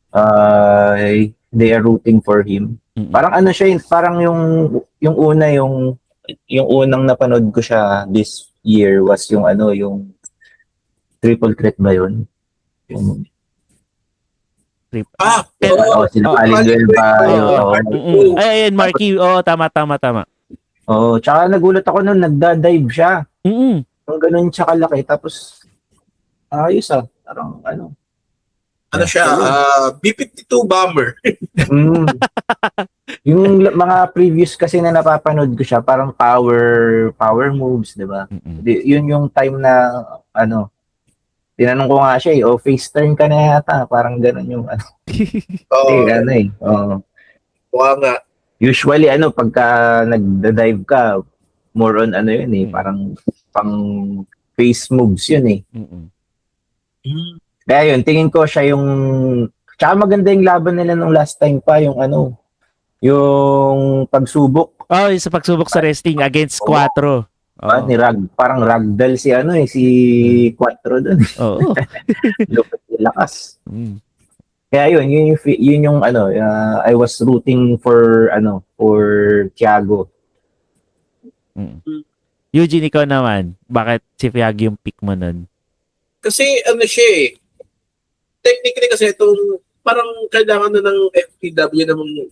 They are rooting for him. Mm-mm. Parang siya, parang yung unang napanood ko siya this year was yung yung Triple Threat ba yun? Yung sila Palindwell pa. Ayan, Marky. Tama. Tsaka nagulat ako nung nagda-dive siya. Mm-mm. Yung ganun siya kalaki. Tapos, ayos parang siya, B-52 bomber. Yung mga previous kasi na napapanood ko siya, parang power moves, di ba? Yun yung time na, tinanong ko nga siya face turn ka na yata. Parang ganun yung, Mukha nga. Usually, pagka nagda-dive ka, more on parang pang face moves yun eh. Kaya yun, tingin ko siya yung, tsaka maganda yung laban nila nung last time pa, yung yung pagsubok. Yung sa pagsubok sa wrestling against Quattro. Parang ragdoll si Quattro doon. Oo. Lupit lakas. Kaya yun yung I was rooting for Thiago. Eugene, ikaw naman, bakit si Thiago yung pick mo nun? Kasi siya eh. Technically kasi itong parang kailangan na ng FPW namang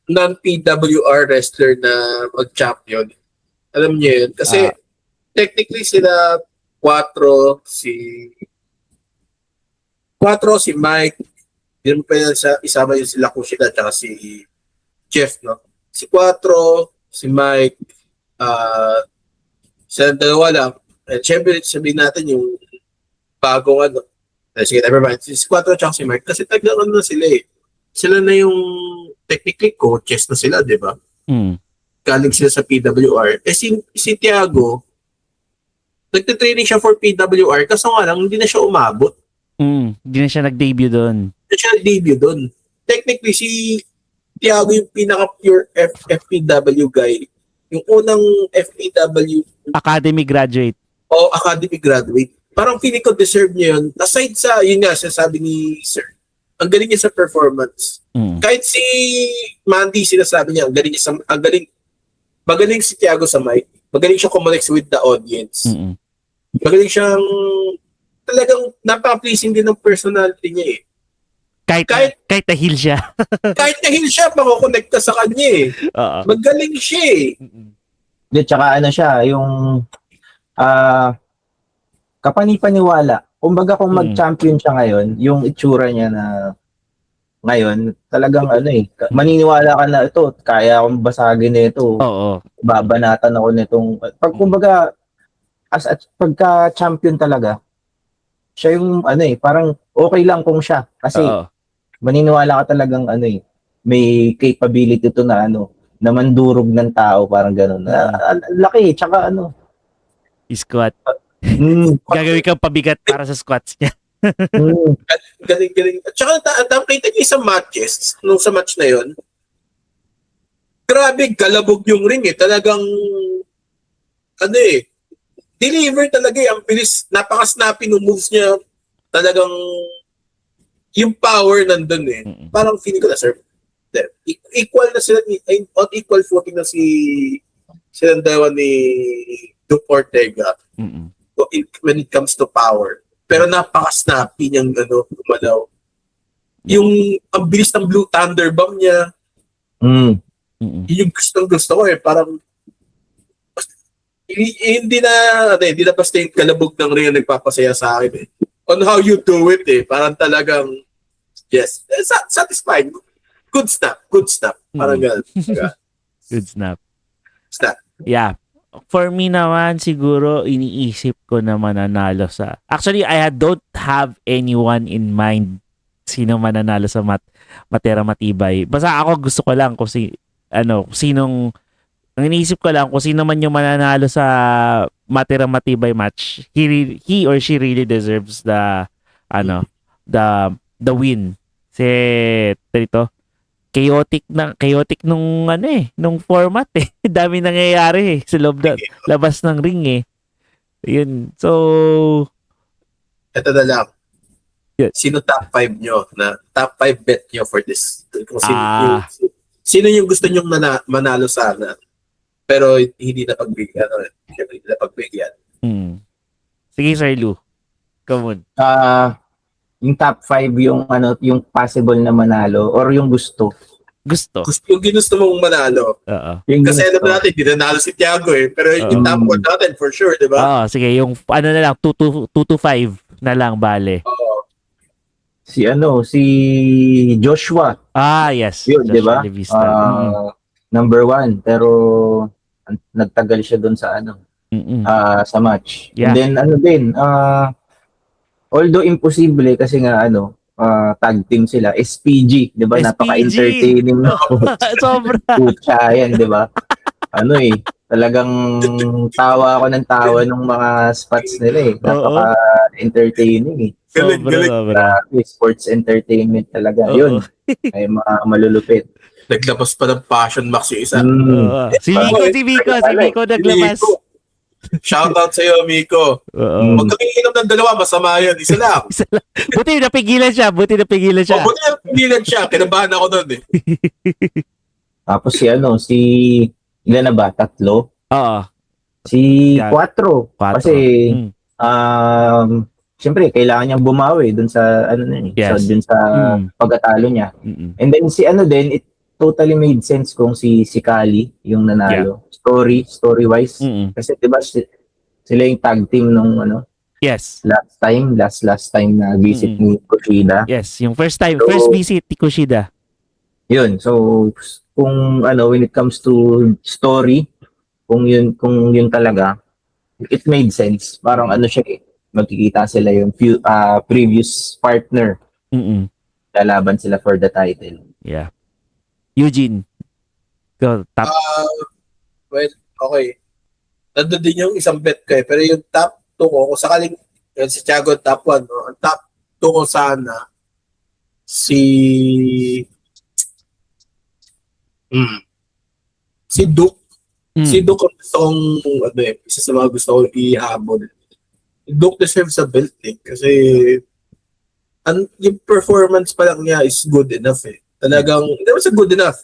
non-PWR wrestler na mag-champion. Alam niyo yun? Kasi technically sila Quattro, si Mike, yun pa yun isama yun sila Kushida at si Jeff, no? Si Quattro, si Mike, sa dalawa lang. At syempre, sabihin natin yung bagong sige, never mind. Si Quattro at si Mike, kasi taglaran na sila eh. Sila na yung technically coaches na sila, di ba? Galing sila sa PWR. Si Thiago, nagtitraining siya for PWR, kaso nga lang, hindi na siya umabot. Hindi na siya nag-debut doon. Hindi siya nag-debut doon. Technically, si Thiago yung pinaka-pure FPW guy. Yung unang FPW Academy graduate. Academy graduate. Parang feeling ko deserve niya yun. Aside sa, yun nga, sabi ni Sir, ang galing niya sa performance. Kahit si Mandy, sinasabi niya, magaling si Thiago sa mic. Magaling siya connect with the audience. Mm-mm. Magaling siyang talagang napaka-pleasing din ng personality niya eh. Kahit na heel siya. Kahit na heel siya, makukonect ka sa kanya eh. Oo. Magaling siya eh. Mm-mm. Di, tsaka ano siya, yung kapani-paniwala. Kumbaga kung mag-champion siya ngayon, yung itsura niya na ngayon, talagang ano eh, maniniwala ka na ito, kaya akong basagin na ito, Oo. babanatan ako nitong, kumbaga, pagka-champion talaga, siya yung ano eh, parang okay lang kung siya. Kasi Oo. maniniwala ka talagang ano eh, may capability to na ano, na mandurog ng tao, parang gano'n. Laki, tsaka ano. Squat. Mm, Gagawin kang pabigat para sa squats niya. mm, Galing. At saka nakita niyo sa matches, nung sa match na yon, grabe, galabog yung ring eh. Talagang, ano eh, deliver talaga eh. Ang bilis, napaka-snappy ng moves niya. Talagang, yung power nandun eh. Mm-mm. Parang feeling ko na, sir, equal na sila, on equal footing na silang dalawa ni Duke Ortega Mm-mm. when it comes to power. Pero napaka-snappy niyang gumalaw. Yung ang bilis ng Blue Thunder Bomb niya, mm. Mm-mm. yun yung gusto ko eh. Parang hindi na basta yung kalabog ng ring na nagpapasaya sa akin eh. On how you do it eh. Parang talagang, yes, satisfying. Good snap. Parang gano'n. Good snap. Snap. Yeah. For me naman, siguro, iniisip ko na mananalo sa... Actually, don't have anyone in mind sino mananalo sa Matera Matibay. Basta ako gusto ko lang kung sinong... Ang iniisip ko lang kung sino man yung mananalo sa Matera Matibay match, he or she really deserves the win. Kasi, chaotic nung nung format eh. Dami nangyayari eh sa loob labas ng ring eh. Yun. So, Ito na lang. Yeah. Sino top 5 nyo? Top 5 bet nyo for this? Kung sino yung gusto nyong manalo sana? Pero hindi na pagbigyan. Hindi na pagbigyan. Sige, Sir Lou. Come on. Yung top 5 yung possible na manalo or yung gusto. Yung ginusto mong manalo. Oo. Kasi alam natin, hindi nanalo si Tiago eh. Pero yung top 1 natin for sure, di ba? Oo, sige. Yung na lang, 2 to 5 na lang, bale. Oo. Si Joshua. Yes. Yun, di ba? Livista. Number 1. Pero nagtagal siya doon sa sa match. Yeah. And then although imposible kasi nga tag team sila, SPG, 'di ba? SPG. Napaka-entertaining no. Sobra. Pucha yan, 'di ba? Talagang tawa ako ng tawa ng mga spots nila eh. Napaka-entertaining eh. Sobra. Sports entertainment talaga. Yun. Ay mga malulupit. Naglabas pa ng Passion Max yung isa. Si Miko naglabas. Shoutout sa'yo, Miko. Huwag kang iinom ng dalawa, masama yan. Isa lang. Buti napigilan siya. Buti napigilan siya. Kinabahan ako doon eh. Tapos ilan na ba? 3? Oo. Si 4. Kasi, siyempre, kailangan niyang bumawi dun sa, dun sa pagkatalo niya. And then, it totally made sense kung si Kali yung nanalo. Story-wise. Kasi, diba, sila yung tag team nung, yes. Last time na visit ni Kushida. Yes, yung first visit ni Kushida. Yun. So, kung when it comes to story, kung yun talaga, it made sense. Parang siya eh. Magkikita sila yung previous partner. Lalaban sila for the title. Yeah. Eugene. Go, top. Well, okay. Nandun din yung isang bet ko eh. Pero yung top 2 ko, kung sakaling si Tiago top 1, no? Ang top 2 ko sana si Duke. Si Duke ang gusto kong, isa sa mga gusto kong ihabol. Duke deserves a belt eh. Kasi yung performance pa lang niya is good enough eh. Talagang, it was good enough.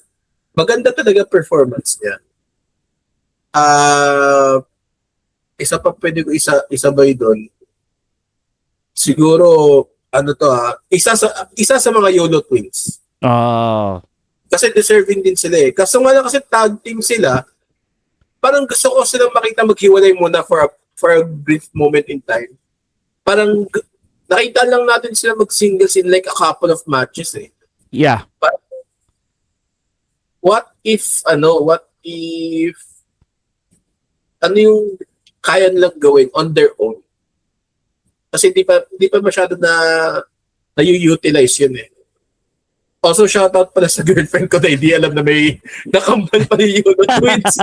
Maganda talaga performance niya. isa pa pwede ko isabay doon. Siguro, isa sa mga YOLO Twins. Oh. Kasi deserving din sila eh. Kaso nga lang kasi tag team sila, parang gusto ko silang makita maghiwalay muna for a brief moment in time. Parang nakita lang natin sila mag-singles in like a couple of matches eh. Yeah. What if ano yung kaya nilang gawin on their own? Kasi di pa masyado na-utilize yun eh. Also, shoutout pala sa girlfriend ko na hindi alam na may nakambal pa yung YOLO Twins.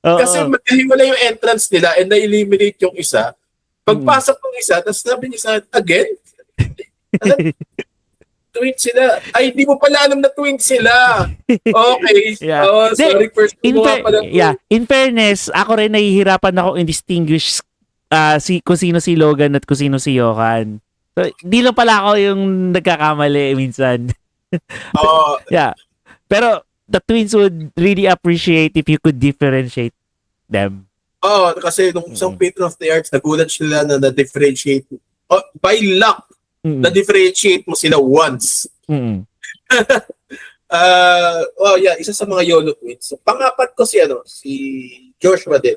Kasi magkahiwala yung entrance nila and na-eliminate yung isa. Pagpasok ng isa, tapos sabi niya sa akin, again? Twins sila. Ay, di mo pala alam na twins sila. Okay. Yeah. Sorry, first pala. Yeah. In fairness, ako rin nahihirapan ako in-distinguish kung sino si Logan at kung sino si Johan. So, di lang pala ako yung nagkakamali minsan. Yeah. Pero the twins would really appreciate if you could differentiate them. Kasi nung isang Patron of the Arts, nagulat sila na na-differentiate. By luck, na-differentiate mo sila once. Isa sa mga YOLO Twins. So, pangapat ko si Joshua din.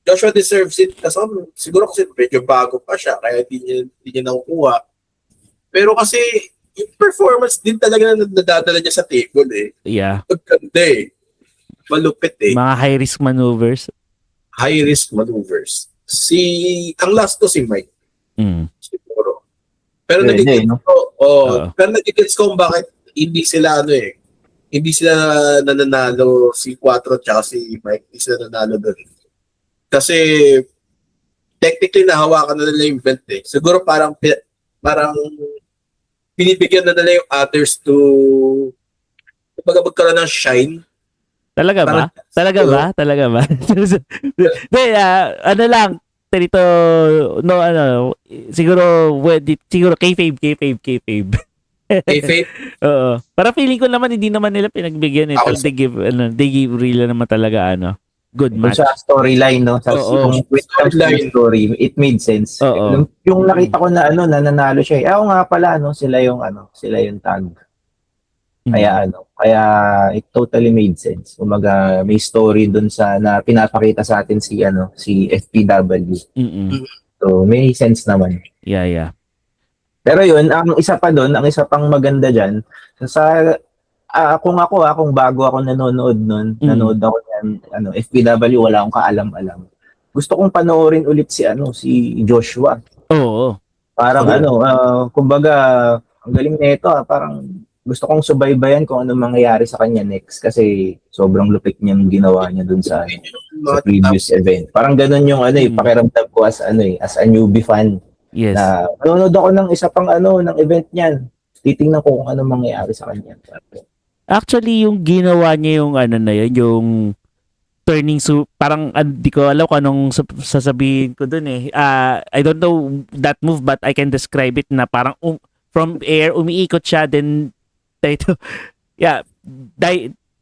Joshua deserves it kasi siguro kasi medyo bago pa siya kaya hindi niya nakukuha. Pero kasi yung performance din talaga na nadadala niya sa table eh. Yeah. Maganda eh. Malupit eh. Mga high-risk maneuvers. High-risk maneuvers. Ang last ko si Mike. Siguro. Pero nagigets ko kung bakit hindi sila hindi sila nananalo si Quattro tsaka si Mike. Hindi sila nanalo doon. Kasi technically nahawakan na nila yung belt eh. Siguro parang binibigyan na nila yung others to magkaroon ng shine. Talaga ba? Talaga ba? Ano lang, dito, siguro kayfabe. Kayfabe? Oo. Para feeling ko naman, hindi naman nila pinagbigyan ito. They give real naman talaga, good match. Sa storyline, no? Sa story, it made sense. Yung nakita ko na nananalo siya. Nga pala, sila yung tag. Kaya it totally made sense. Umaga may story doon na pinapakita sa atin si FPW. So may sense naman. Yeah. Pero yun, ang isa pang maganda diyan, kung bago ako nanonood nanood ako ng FPW, wala akong kaalam-alam. Gusto kong panoorin ulit si Joshua. Oo. Parang kumbaga, ang galing nito, parang gusto kong subaybayan kung ano mangyayari sa kanya next kasi sobrang lupit niyang ginawa niya dun sa previous event. Parang ganun yung pakiramdam ko as a newbie fan. Yes. Na manonood ako ng isa pang ng event niyan. Titingnan ko kung ano mangyayari sa kanya. Actually, yung ginawa niya yung yung turning parang di ko alam kung anong sasabihin ko dun eh. I don't know that move but I can describe it na parang from air, umiikot siya, then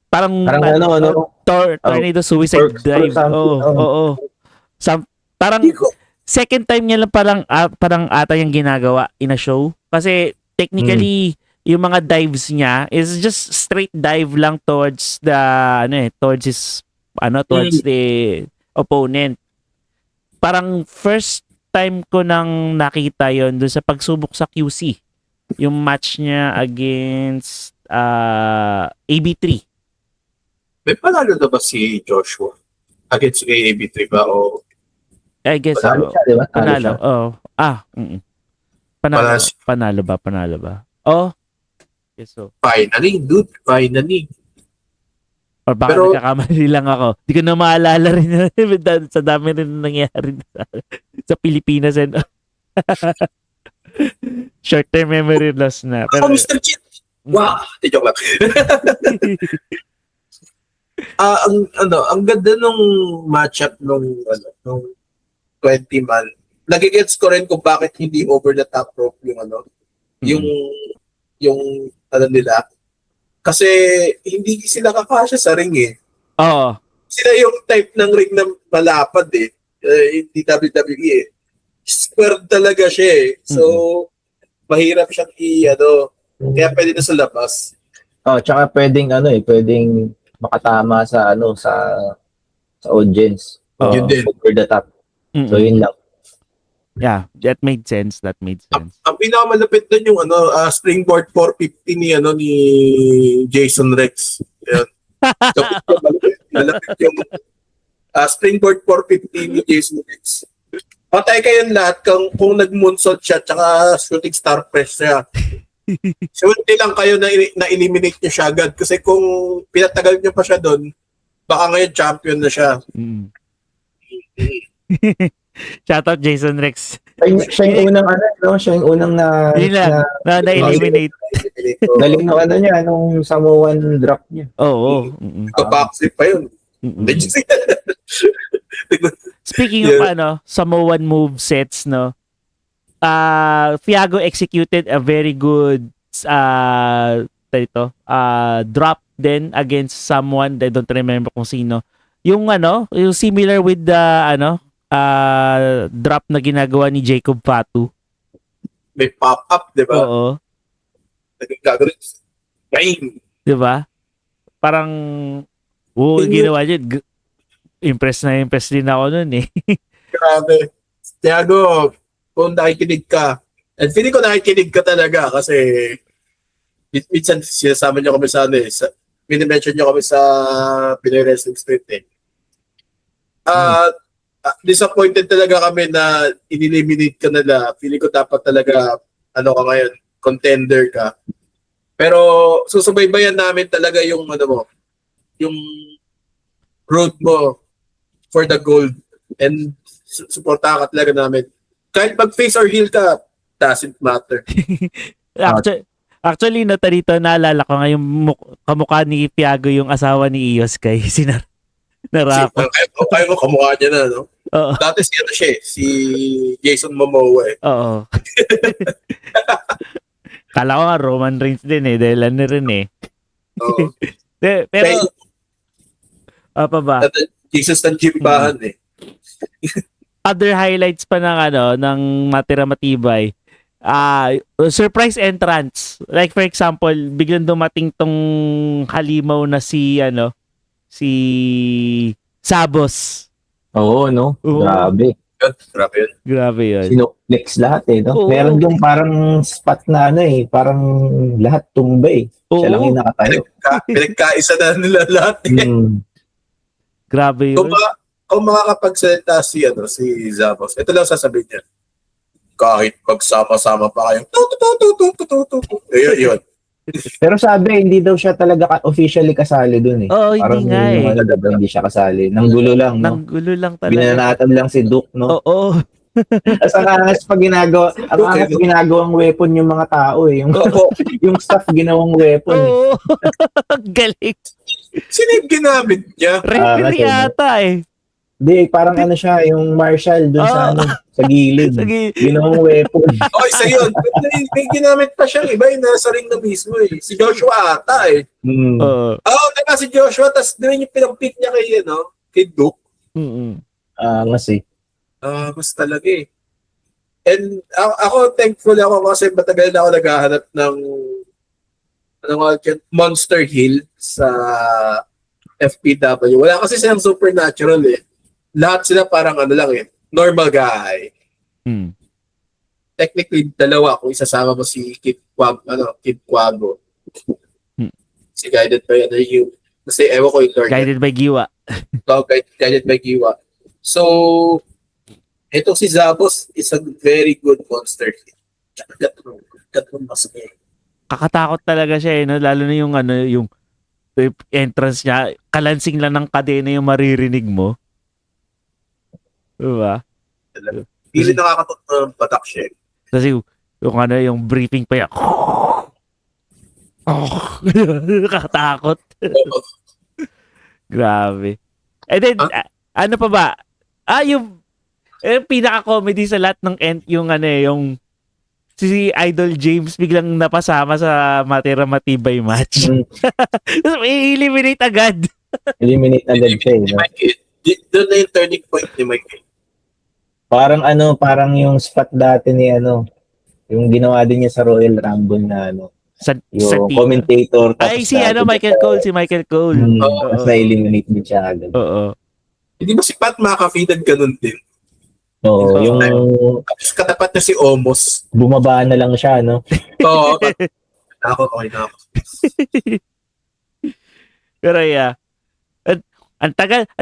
parang tornado suicide dive. Oo. Parang second time niya lang parang ata yung ginagawa in a show. Kasi technically, yung mga dives niya is just straight dive lang towards the opponent. Parang first time ko nang nakita yon doon sa pagsubok sa QC. Yung match niya against AB3. May panalo na ba si Joshua? Against AB3 ba? O I guess panalo siya, diba? Panalo. Panalo ba? Oh. Yes, so. Finally, dude. Finally. Or baka nagkakamali lang ako. Di ko na maalala rin sa dami rin nangyari sa Pilipinas. Short-term memory loss na. Pero, Mr. Chit! Wow! Joke lang. Ang ganda nung matchup nung 20-man. Nagigets ko rin kung bakit hindi over the top rope yung nila. Kasi hindi sila kakasya sa ring eh. Oo. Sila yung type ng ring na malapad eh. Hindi WWE eh. Square talaga siya eh. So, mahirap siyang kaya pwede na sa labas. Oh, tsaka pwedeng pwedeng makatama sa sa audience. Oo. Yun din. Over the top. So yun lang. Yeah, that made sense. Ang pinakamalapit doon yung springboard 450 ni Jason Rex. Yan. So, malapit yung springboard 450 ni Jason Rex. Patay kayong lahat kung nag-moonsault siya tsaka shooting star press siya. So, hindi lang kayo na-eliminate niyo siya agad kasi kung pinatagal niyo pa siya doon, baka ngayon champion na siya. Shoutout Jason Rex. Siya yung unang siya yung unang Yun lang, na-eliminate. galing no niya, nung Samoan drop niya. Oo. Kapaksi pa yun. Speaking of Samoan move sets, no? Fiago executed a very good drop then against someone, I don't remember kung sino. Yung yung similar with the drop na ginagawa ni Jacob Fatu. May pop-up, di ba? Oo. Naging gagawin. Bang! Di ba? Parang ginawa yun. Impress din ako nun eh. Grabe. Tiago, kung nakikinig ka, and feeling ko nakikinig ka talaga kasi minsan sinasama niyo kami sa minimension niyo kami sa Pinoy Wrestling Street eh. Disappointed talaga kami na in-eliminate ka nila. Feeling ko dapat talaga ka ngayon, contender ka. Pero susubaybayan namin talaga yung yung road mo for the gold and suportahan ka talaga namin. Kahit mag-face or heel ka, doesn't matter. Actually, natarito, naalala ko nga yung kamukha ni Fiago yung asawa ni Io Sky. Narako. Kaya mo kamukha niya na, no? Oo. Dati si Jason Momoa eh. Oo. Kala ko nga Roman Reigns din eh, dahil rin eh. Oo. Pero, apa ba? Jesus ng Jimbahan eh. Other highlights pa ng Matira Matibay. Surprise entrance. Like for example, biglang dumating tong halimaw na si Sabos. Oo, no? Oo. Grabe. Grabe yun. Sinuplex lahat eh, no? Oo. Meron yung parang spot na parang lahat tumba eh. Siya lang yung nakatayo. Pinagkaisa na nila lahat eh. Grabe yun. Kung makakapagsalita si Zabos, ito lang sasabihin niya. Kahit magsama-sama pa kayo. Yun. Pero sabi, hindi daw siya talaga officially kasali dun eh. Oo, Parang hindi nga eh. hindi siya kasali. Nanggulo lang, no? Nanggulo lang talaga. Binanatan lang si Duke, no? Oo. Tapos ang angas pag ginagawang weapon yung mga tao eh. Yung staff ginawang weapon eh. Oo. Galing. Sino yung ginamit niya? Referee yata eh. Hindi, parang siya, yung Marshall dun sa gilid. Ginawang weapon. Isa yun. May ginamit pa siyang iba yung nasa ring na mismo eh. Si Joshua ata eh. Diba si Joshua, tas doon yung pinang-pick niya kay Duke. Angas eh. Mas talaga eh. And ako, thankful ako kasi matagal na ako naghahanap ng Monster Hill sa FPW. Wala kasi silang supernatural eh. Lahat sila parang lang eh. Normal guy. Technically, dalawa kung isasama mo si Kid Quago. Si Guided by yung kasi ewan ko yung Lord. Guided by Giwa. Guided by Giwa. So, itong si Zabos is a very good monster. Gatong mas eh. Kakatakot talaga siya eh, no? Lalo na yung entrance niya, kalansing lang ng kadena yung maririnig mo. Diba? Hindi nakakatot ng patak siya. Kasi yung briefing pa yan. Kakatakot. Grabe. And then, ano pa ba? Yung pinaka-comedy sa lahat ng yung si Idol James biglang napasama sa Matira Matibay match. I-eliminate agad. Eliminate agad siya eh. Ni No? Mike, doon na yung turning point ni Mike. Parang yung spot dati ni yung ginawa din niya sa Royal Rumble na Sa yung team. commentator Ay, tapos si Michael Cole. Si Michael Cole. Oo. tapos na-eliminate din siya agad. Oo. Hindi ba si Pat McAfee ganun din? Oo, Oo. yung Tapos katapat na si Omos. bumaba na lang siya, no? Oo. Okay na ako. Pero yeah. Ang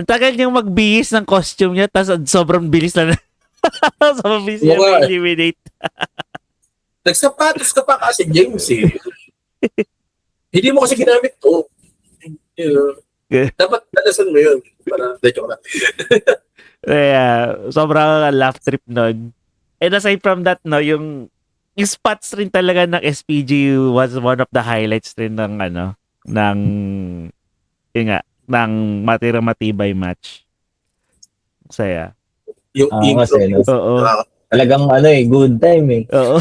tagal niyang magbihis ng costume niya tapos sobrang bilis lang. Sobrang bilis niya Oo nga. eliminate. Nagsapatos ka pa kasi, James eh. Hindi mo kasi ginamit to. Dapat nalasan mo yun. Para, joke lang. Kaya, sobrang laugh trip nun. And aside from that, no, yung spots rin talaga ng SPG was one of the highlights rin ng yun nga, ng matibay match. Saya. Yung intro. Kasi, no? Oo. Talagang good time eh. Oo.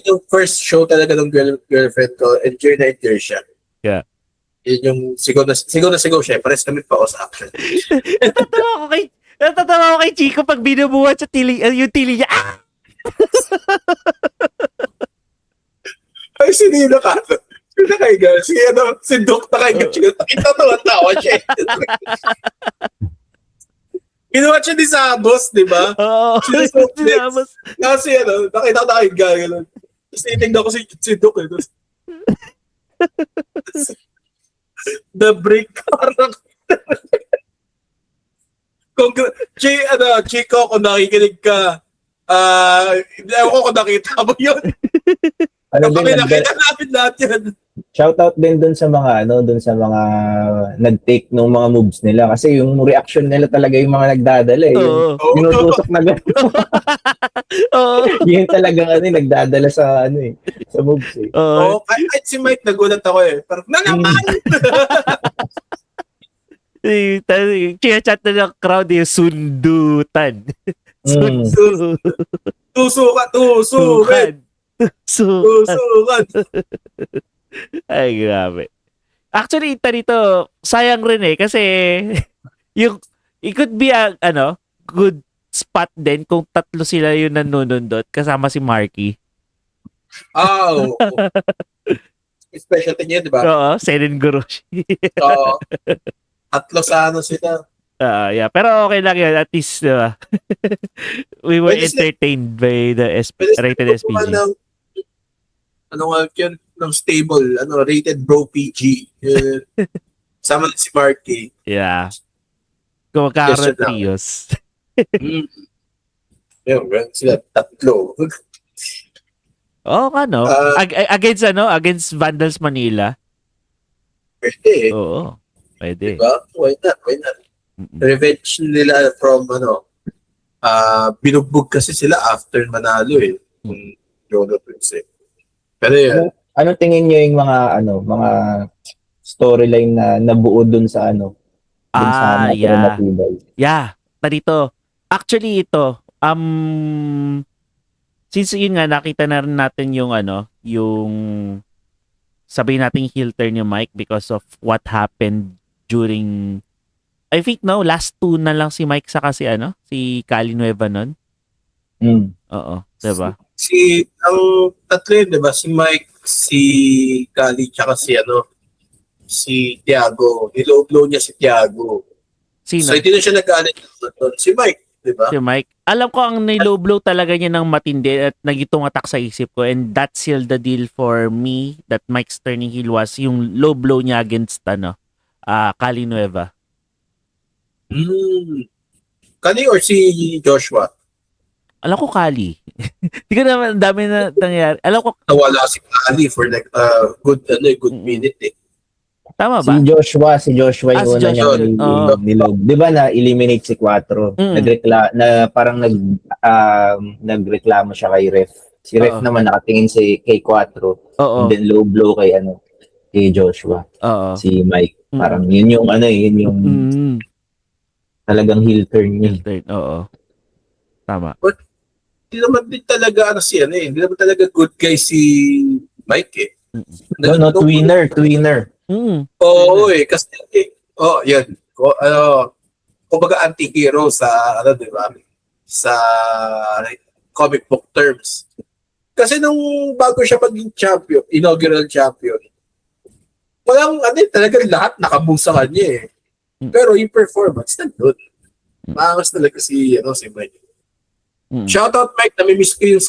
Yung first show talaga ng girlfriend ko, enjoy na enjoy siya. Yeah. Yun yung sigaw na siya. Pares kami pa ako sa action. Natatawa ko kay Chico pag binubuhat sa yung tili niya. Ah! Ay, sinino ka? Sino kay girl? Si Doc na kay girl. Tawa siya. Ginawa siya ni Sabos, di ba? Oo. Sinabos. Kasi nakita ko na kay girl. Tapos titignan ko si Doc eh. The break parang Chico, kung nakikinig ka, ewan ko kung nakita mo yun. Nakita namin lahat yan. Shoutout din dun sa mga nag-take ng mga moves nila kasi yung reaction nila talaga yung mga nagdadala eh. Oo. Yung tinutusok na gano'n. Oo. Yun talagang nagdadala sa sa moves eh. Oo. Kahit si Mike nagulat ako eh. Parang nalaman! Chat na ng crowd yung sundutan. Tusukan! Ay, grabe. Actually, dito, sayang rin eh. Kasi, it could be good spot din kung tatlo sila yung nanunundot kasama si Marky. Oo. Specialty niya, di ba? Oo, Senen Guroshi. Oo. Tatlo sa sila. Yeah. Pero okay lang yun. At least, diba? We were Pwede entertained by the rated SPG. Ano nga yun? Ng stable. Rated Bro PG. Sama si Marky. Yeah. Kung magkakaroon Yes, trios. Yun, sila tatlo. Oo, against Vandals Manila. Pwede. Oo. Pwede. Diba? Why not? Revenge nila from binugbog kasi sila after manalo eh. Jono Prince eh. Pero yun. Ano tingin niyo yung mga storyline na nabuo dun sa dun sa matibay? Yeah. Dito. Actually ito, since yun nga nakita na rin natin yung sabihin natin heel turn ni Mike because of what happened during I think last two na lang si Mike saka si Cali Nueva nun. Oo, diba? Ang tatlo yun, diba? Si Mike, si Cali, tsaka si Tiago. Niloblow niya si Tiago. Sino? So, hindi na siya nag-alit si Mike, diba? Si Mike. Alam ko ang nilow blow talaga niya ng matindi at nagitong attack sa isip ko and that sealed the deal for me that Mike's turning heel was yung low blow niya against Cali Nueva. Cali or si Joshua? Alam ko Cali. Hindi ko naman dami na nangyari. Alam ko Nawala si Cali for like good minute eh. tama ba? Si Joshua yung una niya nilog. Di ba na-eliminate si Quattro? Parang nagreklamo siya kay Ref. Si Ref naman nakatingin kay Quattro. And then low blow kay Joshua. Si Mike. Parang yun yung talagang heel turn niya. Heel turn, oo. Tama. But hindi naman din talaga hindi naman talaga good guy si Mike eh. Twinner. Mm. Oo, kasi, yan. Kumbaga anti-hero sa, di ba? Sa comic book terms. Kasi nung bago siya maging champion, inaugural champion, walang, talagang lahat nakabung sa kanya eh. Pero yung performance, nandun. Maangas talaga si Mike. Mm. Shoutout Mike, namimiss ko yung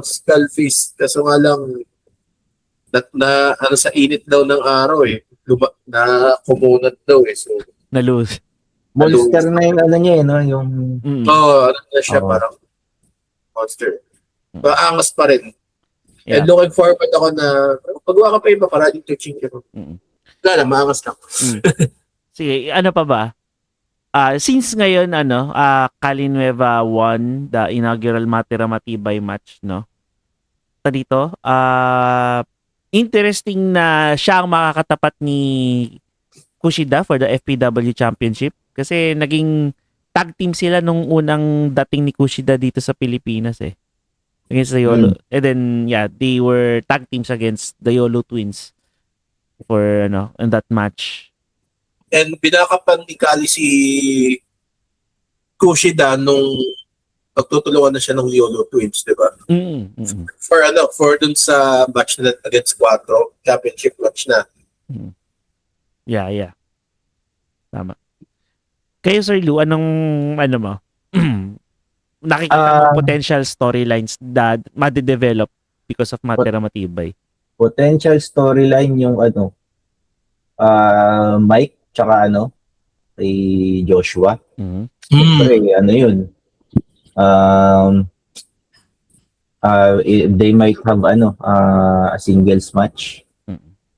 skull face. Kaso nga lang, sa init daw ng araw eh. Na kumunat daw eh. So, Na-lose. Monster na yung ano niya, no? Yung... Mm. na siya Oo. parang monster. Maangas pa rin. Yeah. And looking forward ako na pagawa ka pa iba para dito change ako. Wala na, maangas lang. Sige, ano pa ba? Since ngayon, Kalinueva won the inaugural Matira Matibay match, no? Dito, interesting na siya ang makakatapat ni Kushida for the FPW Championship kasi naging tag team sila nung unang dating ni Kushida dito sa Pilipinas eh. Against the YOLO. And then, they were tag teams against the YOLO Twins for, in that match. And binakapan ni Kali si Kushida nung nagtutulungan na siya ng YOLO Twins, di ba? For dun sa match na against Quattro, championship match na. Yeah. Tama. Kayo, Sir Lou, anong, mo? Nakikita mo potential storylines that madi-develop because of Matira Matibay? Potential storyline yung Mike tsaka kay Joshua. Siyempre, yun. They might have a singles match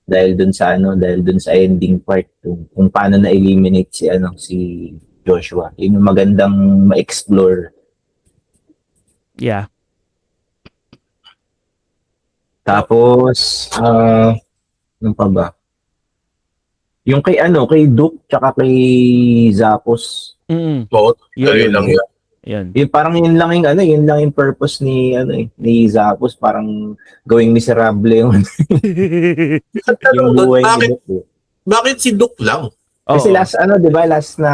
dahil dun sa ending part kung paano na eliminate si Joshua. Yun yung magandang ma-explore. Yeah. Tapos ano pa ba? Yung kay Duke tsaka kay Zapos. Yun lang yun. Yung parang yun lang yung purpose ni Zapos, parang gawing miserable yung yung buhay ni Duke. Bakit si Duke lang? Kasi last last na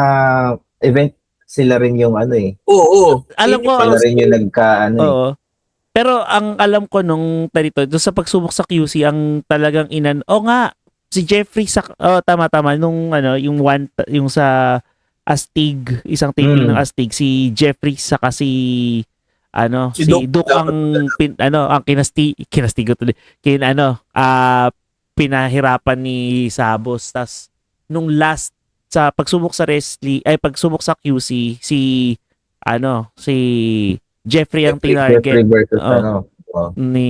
event sila rin yung Oo. Alam ko sila rin yung Oo. Pero ang alam ko nung doon sa pagsubok sa QC ang talagang si Jeffrey tama nung yung sa Astig, isang taping ng Astig, si Jeffrey saka si Duke ang kinastigo tuloy. Pinahirapan ni Sabos. Tas nung last sa pagsubok sa pagsubok sa QC, si Jeffrey ang tinarget.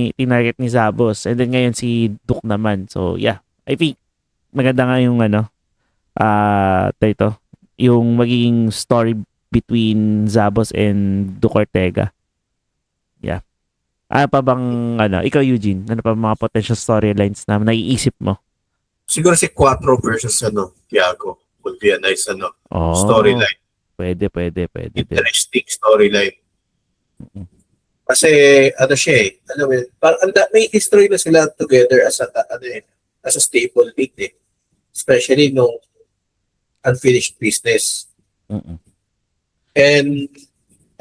Tinarget ni Zabos. And then ngayon si Duke naman. So yeah, I think maganda nga yung yung magiging story between Zabos and Duke Ortega. Yeah. Ano pa bang ikaw Eugene, ano pa mga potential storylines na naiisip mo? Siguro si Quattro versus Tiago would be a nice storyline. Pwede. Interesting storyline. Kasi siya alam mo, may history na sila together as a staple league eh. Especially nung Unfinished Business. And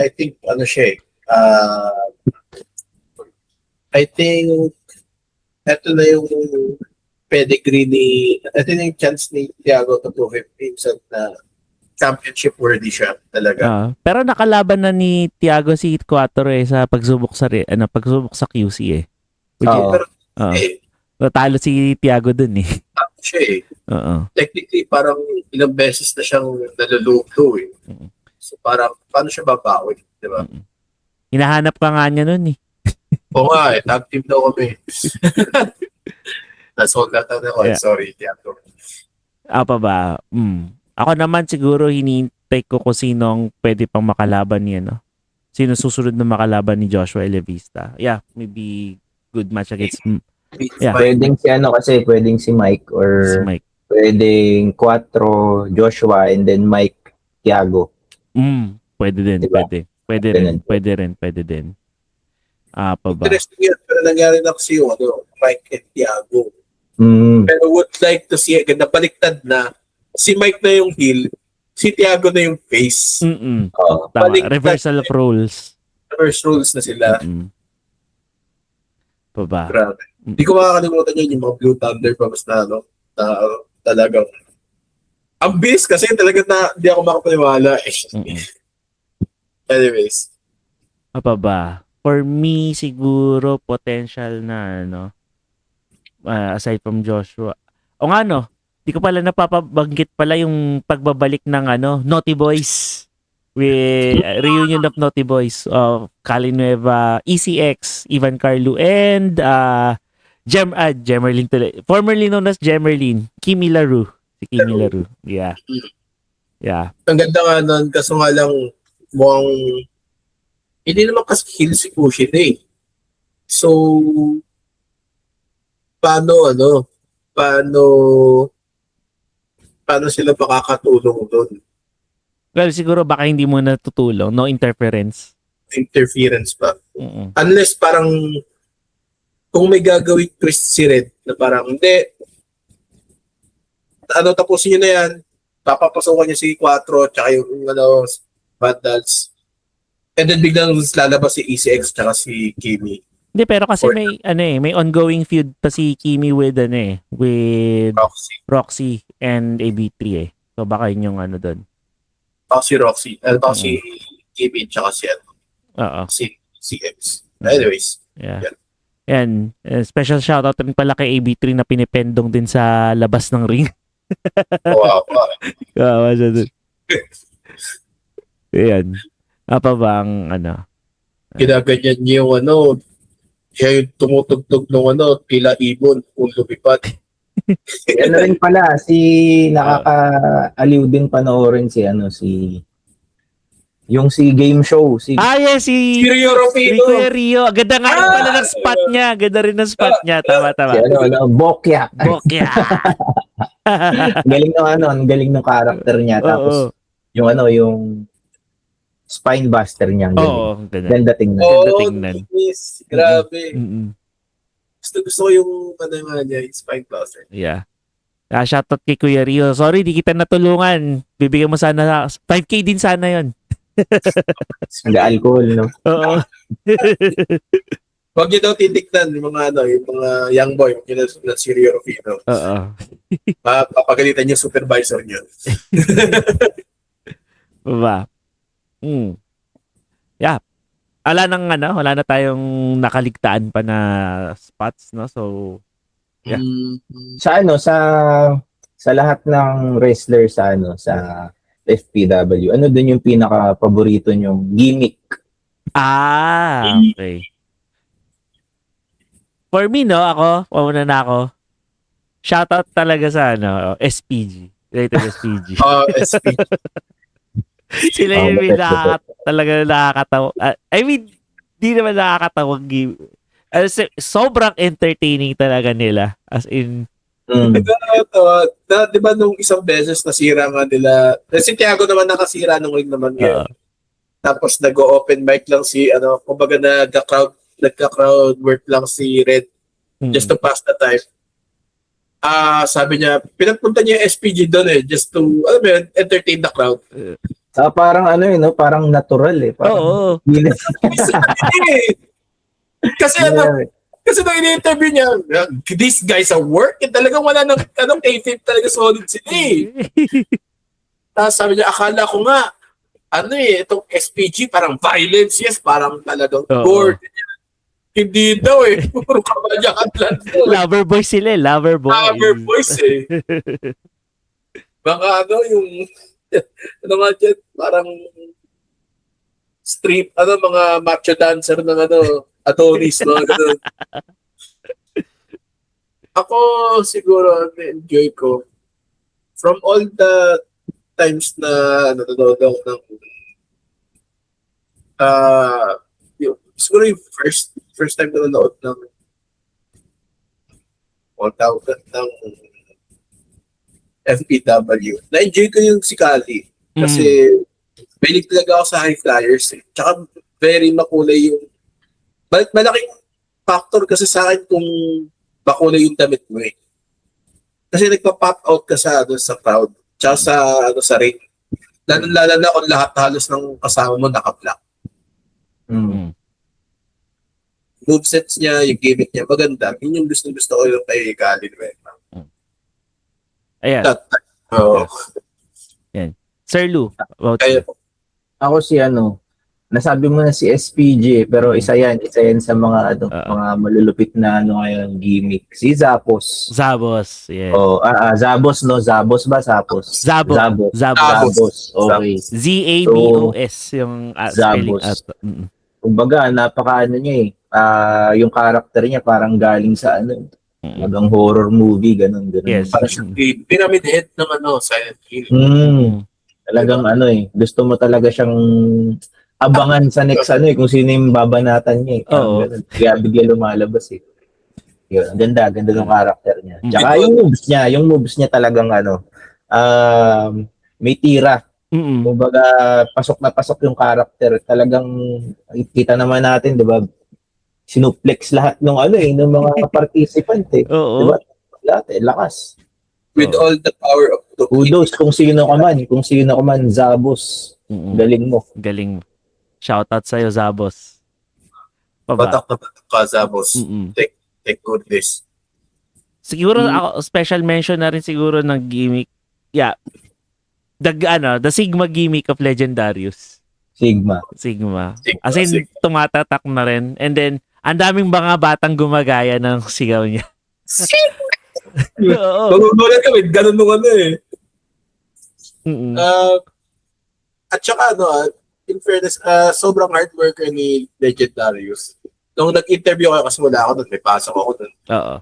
I think I think ito na yung pedigree ito na yung chance ni Tiago to prove himself na championship worthy siya talaga. Pero nakalaban na ni Tiago si Quattro sa pagsubok sa pagsubok sa QC eh. Natalo si Tiago dun eh. Siya eh. Technically parang ilang beses na siyang naluluto eh. So parang paano siya babawi, di ba? Hinahanap ka nga niya nun eh. Oo nga eh, tag team daw kami. That's all that sorry, Tiago. Apa ba? Ako naman siguro hinihintay ko kung sino ang pwede pang makalaban niya, Sino susunod na makalaban ni Joshua Elevista. Yeah, maybe good match against Pwedeng pwedeng si Mike or pwedeng Quattro, Joshua, and then Mike, Tiago. Pwede din, diba? Pwede din. Pa ba? Interesting yan. Pero nangyari na kasi yung Mike and Tiago. Pero would like to see agad na baliktad na si Mike na yung heel, si Thiago na yung face. Oo. Tama. Baliktad. Reversal of roles. First rules na sila. Pa ba? Grabe. Hindi ko makakalimutan yun, yung mga Blue Thunder pa mas na, na talagang ang bilis kasi talaga na hindi ako makapaniwala. Anyways. Pa ba? For me, siguro, potential na, aside from Joshua. O nga, di ko pala napapabanggit pala yung pagbabalik ng, Naughty Boys. With reunion of Naughty Boys of Cali Nueva, ECX, Ivan Carlu, and Gemerlin tuloy. Formerly known as Gemerlin, Kimi Laru. Si Kimi Laru. Yeah. Yeah. Ang ganda nga nun, kaso nga lang mukhang hindi naman kasi heel si Kushida eh. So, paano sila makakatulong doon? Well, siguro baka hindi mo natutulong. No interference. Interference pa. Mm-mm. Unless parang kung may gagawin twist si Red na parang hindi, tapusin nyo na yan, papapasokan niya si 4 tsaka yung Vandals. And then biglang lalabas si ECX tsaka si Kimi. Hindi, pero kasi may ongoing feud pa si Kimi with with Roxy and AB3 eh. So baka yun yung doon. Si Roxy, si Kimi tsaka si X. Anyways. Yeah. Yan. Special shoutout rin pala kay AB3 na pinipendong din sa labas ng ring. Wow. Kawawa siya dun. Yan. Apa ba ang Ginaganyan niya yung siya yung tumutugtog ng tila ibon, kung lumipat. Ano rin pala, nakakaaliw din panoorin si game show. Yes, si Rio Rufino. Rio. Ganda nga rin pala ng spot niya. Ganda rin ng spot niya. Tama. Si Bokya. Bokya. Galing ng character niya. Tapos, yung spine buster niya. Ganda tingnan. Yes. Grabe. Gusto ko yung niya, yung spine buster. Yeah. Shoutout kay Kuya Rio. Sorry, di kita natulungan. Bibigyan mo sana 5K din sana yon. Alcohol, no? Oo. Huwag niyo daw titiknan yung mga young boy, huwag niyo na si Rio Rufino. Oo. Papagalitan yung supervisor niyo. Ba? Yeah. Wala na tayong nakaligtaan pa na spots, no? So, yeah. Sa lahat ng wrestler sa FPW, ano din yung pinaka-paborito nyong gimmick? Okay. For me, pauna na ako. Shoutout talaga sa SPG. Rated SPG. SPG. Sila yung talaga nakakatawa. I mean, di naman nakakatawag game. Sobrang entertaining talaga nila. As in, di ba nung isang beses nasira nga nila, si Thiago naman nakasira nung ring naman yun. Tapos nag-open mic lang kumbaga nagka-crowd work lang si Red just to pass the time. Sabi niya, pinagpunta niya yung SPG doon just to, entertain the crowd. Parang parang natural eh. Oo. Kasi nung in-interview niya, these guys are work. Talagang wala nang kayfabe, talaga solid sila eh. Tapos sabi niya, akala ko nga, itong SPG parang violence, yes, parang talagang gore. Hindi daw eh. Puro kamadyakan lang. Lover boys sila eh. Lover boys eh. Baka yung nga dyan, parang street, mga macho dancer ng Adonis, mga ganun. Ako, siguro, enjoy ko. From all the times na nanonood ako ng siguro yung first time na nanonood ng FPW. Na-enjoy ko yung si Kali. Kasi mahilig talaga ako sa high flyers eh. Tsaka very makulay yung malaking factor kasi sa akin kung makulay yung damit mo eh. Kasi nagpa-pop out ka sa crowd, tsaka sa ring. Lalo na kung lahat halos ng kasama mo naka-black. Mm. Movesets niya, yung gimmick niya, maganda. Yun yung gusto ko yung kay Gallin. Ayan. Oo. Sir Lou, about Kaya, Ako si nasabi mo na si SPJ, pero isa yan sa mga mga malulupit na ngayon gimmick. Si Zappos. Zabos. Yeah. Oh, Zabos no, Zabos ba Zapos? Zabos. Zabos. Okay. Z-A-B-O-S yung spelling Zabos. at. Kumbaga, niya yung character niya parang galing sa talagang horror movie, ganun. Yes. para siya pyramid head ng Silent Hill. Talagang gusto mo talaga siyang abangan sa next kung sino yung babanatan niya. Oo. Ganun. Kaya bigla lumalabas eh. Yun, ang ganda ng character niya. Tsaka yung moves niya talagang may tira. Kumbaga, pasok na pasok yung character. Talagang kita naman natin, 'di ba? Sinuplex lahat ng ng mga participant eh. Oo. 'Di ba? Lahat lakas. With all the power of the Kudos kung sino ka man, Zabos. Galing mo. Galing. Shoutout sa'yo, Zabos. batak na batak ka, Zabos. Take good this. Siguro ako, special mention na rin siguro ng gimmick. Yeah. The Sigma gimmick of Legendarius. Sigma. As in, tumatatak na rin. And then, ang daming mga batang gumagaya ng sigaw niya. Oo. Magugulat kami, ganun nung eh. At saka in fairness, sobrang hard worker ni Legendarius. Nung nag-interview kayo, kasi wala ako doon, may pasok ako doon. Oo.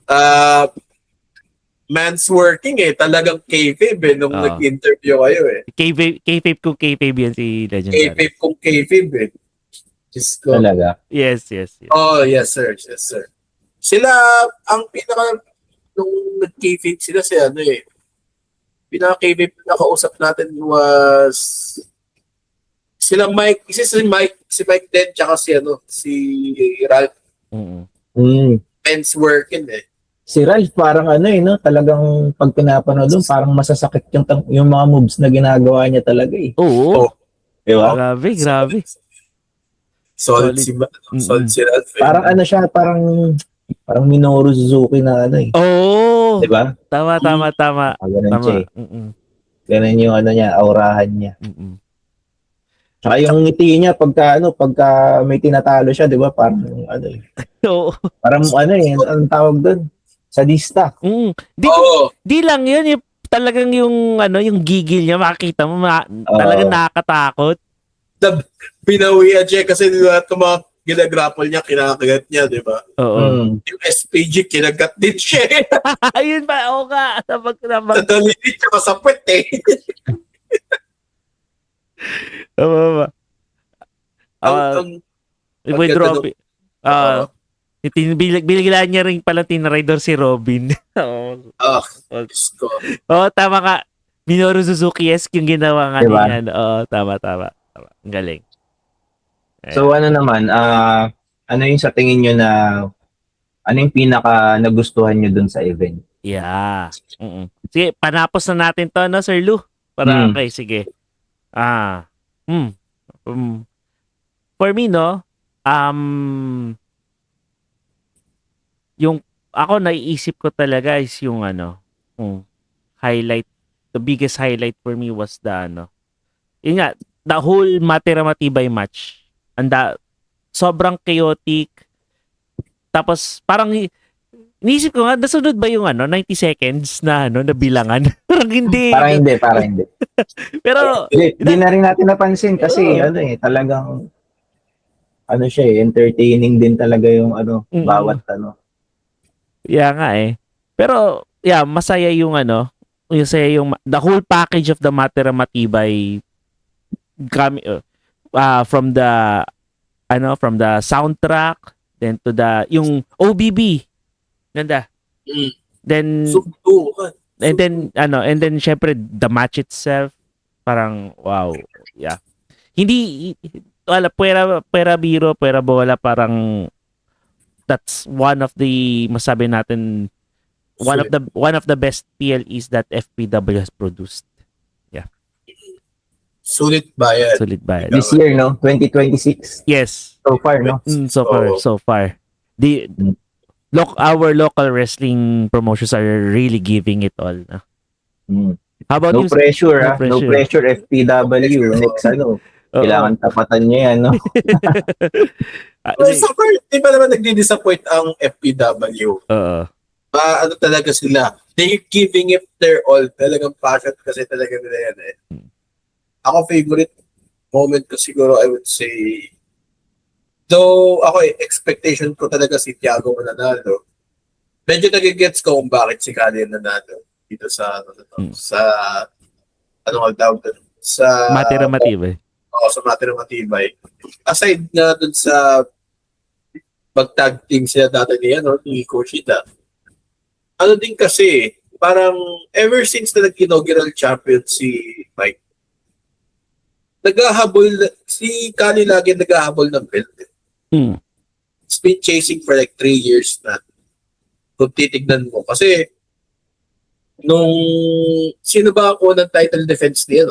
Man's working talagang kayfabe nung nag-interview kayo Kayfabe kung kayfabe yan si Legendary. Kayfabe kung kayfabe Just go. Talaga? Yes. Oh, yes sir. Sila, ang nung nag-kayfabe sila pinaka-kayfabe na kausap natin was sila Mike, si Mike din, tsaka si Ralph. Men's working Si Ralph parang no? Talagang pag pinapanood doon, parang masasakit yung mga moves na ginagawa niya talaga eh. Oo. Di ba? Grabe. Solid si Ralph. Parang siya, parang Minoru Suzuki na Oo. Di ba? Tama. Ganun siya eh. Ganun yung niya, aurahan niya. Tsaka yung ngiti niya pagka may tinatalo siya, 'di ba? Parang Oo. Parang ang tawag doon, sadista. Di lang 'yun, yung talagang yung gigil niya, makita mo talagang nakakatakot. Pinawian siya kasi ginagrapple niya, kinakagat niya, 'di ba? Oo. Yung SPG kinagat din siya. Ayun ba? Oo nga. Sa daliri tsaka sa puwet Oo. With Robin. Binigyan niya rin pala tinrider si Robin. Tama ka. Minoru Suzuki-esque yung ginawa nga niya. Oo, tama. Ang galing. So naman, ano yung sa tingin nyo ano yung pinaka nagustuhan nyo dun sa event? Yeah. Sige, panapos na natin to, Sir Lou? Okay, sige. For me, yung ako naiisip ko talaga is yung highlight, the biggest highlight for me was yun nga, the whole Matira Matibay match. Sobrang chaotic. Tapos parang iniisip ko nga, nasunod ba yung 90 seconds na bilangan? Parang hindi. Parang hindi. Pero hindi na rin natin napansin kasi talagang siya entertaining din talaga yung bawat Yeah nga Pero masaya yung the whole package of the Matira Matibay from the soundtrack then to yung OBB. Ganda. Then and then syempre the match itself parang wow. Yeah. Hindi pera biro, pera bola, parang that's one of the masabi natin one of the best PLEs that FPW has produced. Sulit bayad. Solid ba? This year, no? 2026. Yes. So far, no? So far. The Mm. our local wrestling promotions are really giving it all. Mm. How about No you? pressure, No ah. No pressure. pressure, FPW. Next, ano, Oo. kailangan tapatan niya yan, no? Well, so far, di pa naman nagdi-disappoint ang FPW. Oo. Ano talaga sila. They're giving it their all. Talagang passion kasi talaga nila yan eh. Ako favorite moment ko siguro I would say though ako expectation ko talaga si Tiago mananalo. Medyo nagigets ko kung bakit si Kali nanalo dito sa sa ano nga tawag doon? Sa Matira-matibay. sa matira-matibay. Aside na dun sa pag-tag team sila dati ni Kushida. Ano din kasi parang ever since na nag-inaugural champion si Mike, si Kali lagi naghahabol ng belt. Mm. It's been chasing for like 3 years na. Kung titignan mo. Kasi, sino ba ako ng title defense ni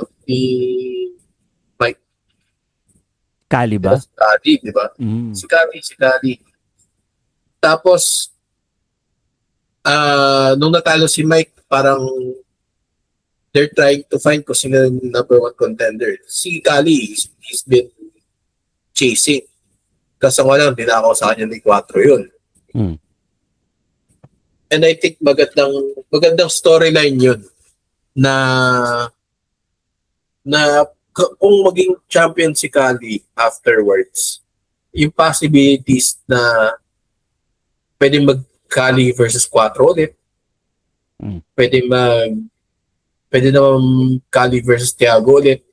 Mike? Kali ba? Si Kali, di ba? Mm. Si Kali. Tapos, nung natalo si Mike, parang they're trying to find kung sino yung number 1 contender. Si Kali, he's been chasing. Kasi wala, dinakaw sa kanya ni 4 yun. Mm. And I think magandang storyline yun na kung maging champion si Kali afterwards, yung possibilities na pwede mag-Kali versus 4 ulit, pwede naman Kali versus Tiago ulit.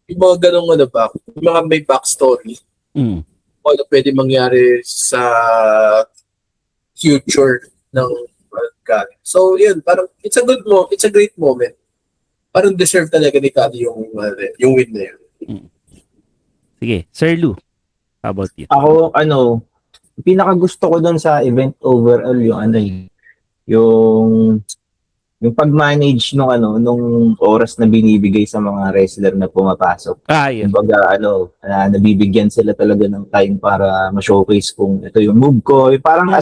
Yung mga ganong yung mga may backstory. Ano pwede mangyari sa future ng Kali. So, yun, parang it's a great moment. Parang deserve talaga ni Kali yung win na yun. Sige, Sir Lou. How about you? Ako, pinaka gusto ko doon sa event overall yung pag-manage nung oras na binibigay sa mga wrestler na pumapasok. Yun. Kumbaga, nabibigyan sila talaga ng time para ma-showcase kung ito yung move ko. Parang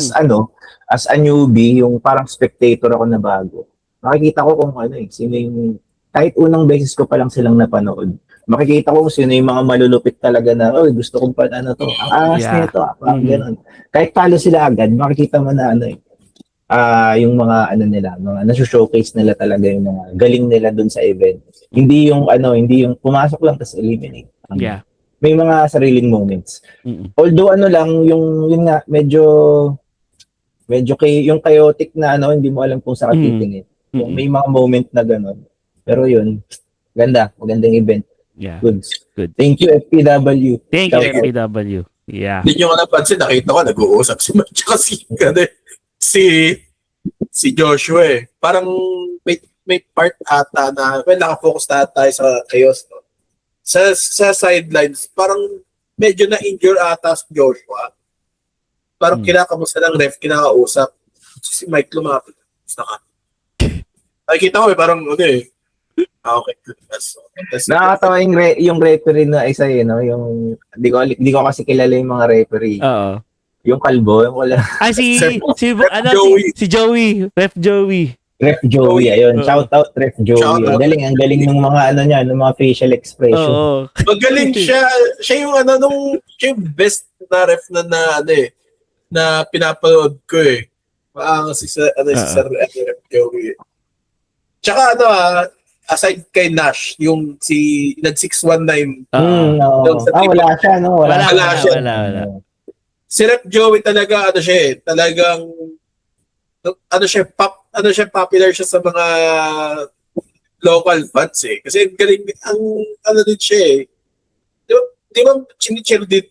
as a newbie, yung parang spectator ako na bago. Makikita ko kung sino yung, kahit unang beses ko pa lang silang napanood, makikita ko kung sino yung mga malulupit talaga na, gusto kong ang angas nito, parang ganun. Kahit talo sila agad, makikita mo na yung mga mga nasa-showcase nila talaga yung mga galing nila dun sa event. Hindi yung pumasok lang tapos eliminate. May mga sariling moments. Although yung nga medyo yung chaotic na hindi mo alam kung saan titingin. May mga moment na gano'n. Pero yun, magandang event. Yeah. Good. Thank Thank you you, FPW. FPW. Yeah. Hindi nyo ka napansin, nakita ko nag-uusap si Mike tsaka si Joshua eh. Parang may part ata na nakafocus na tayo sa chaos. No? Sa sidelines, parang medyo na-injure ata si Joshua. Parang kinakamusta ng ref, kinakausap. Si Mike lumapit. Nakikita ko parang okay. Nakakatawa yung referee na isa yung di ko kasi kilala yung mga referee. Oo. Yung kalbo, yung wala. Si Joey. Ref Joey. Ref Joey, ayun. Shout out Ref Joey. Ang galing ng mga ng mga facial expression. Oo. Magaling siya. Siya yung siya yung best na ref na pinapanood ko eh. Si Sir Ref Joey. Tsaka aside kay Nash, yung nag-619. Wala siya, no? Wala siya. Wala. Si Rep Joey talaga talagang popular siya sa mga local fans eh. Kasi galing din siya eh. Di ba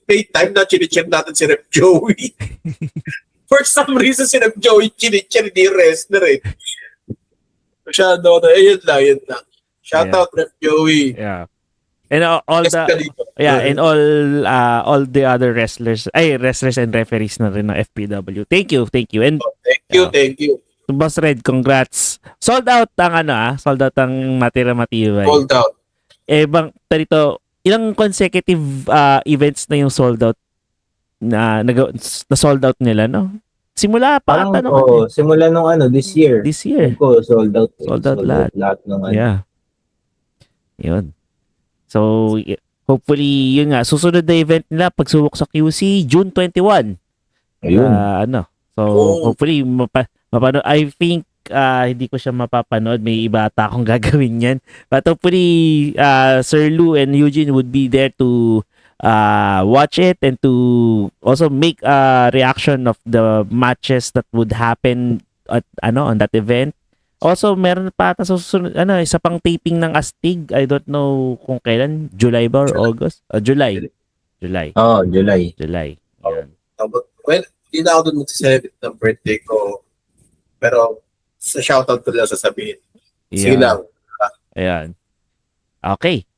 may time na chinicheer natin si Rep Joey. For some reason si Rep Joey chinicheer di wrestler eh. Yun lang. Shout out Rep Joey. Yeah. And all the other wrestlers and referees na rin ng FPW. Thank you. And thank you. Boss Red, congrats. Sold out ang sold out ang Matira Matibay. Sold out. Tarito, ilang consecutive events na yung sold out na sold out nila, no? Simula pa Parang, simula nung this year. This year. Ko, sold out. Sold out lahat. Lahat ng Yeah. Yun. So, hopefully, yun nga, susunod na event nila, pagsubok sa QC, June 21. Ayun. So, hopefully, mapanood. I think, hindi ko siya mapapanood. May iba ata akong gagawin yan. But hopefully, Sir Lou and Eugene would be there to watch it and to also make a reaction of the matches that would happen at on that event. Also, meron pa ata sa susunod, isa pang taping ng Astig. I don't know kung kailan. July ba or August? July. July. July. Yan. Well, hindi na ako doon mag-celebrate ng birthday ko. Pero sa shoutout ko lang sasabihin. Sige lang. Ayan. Okay.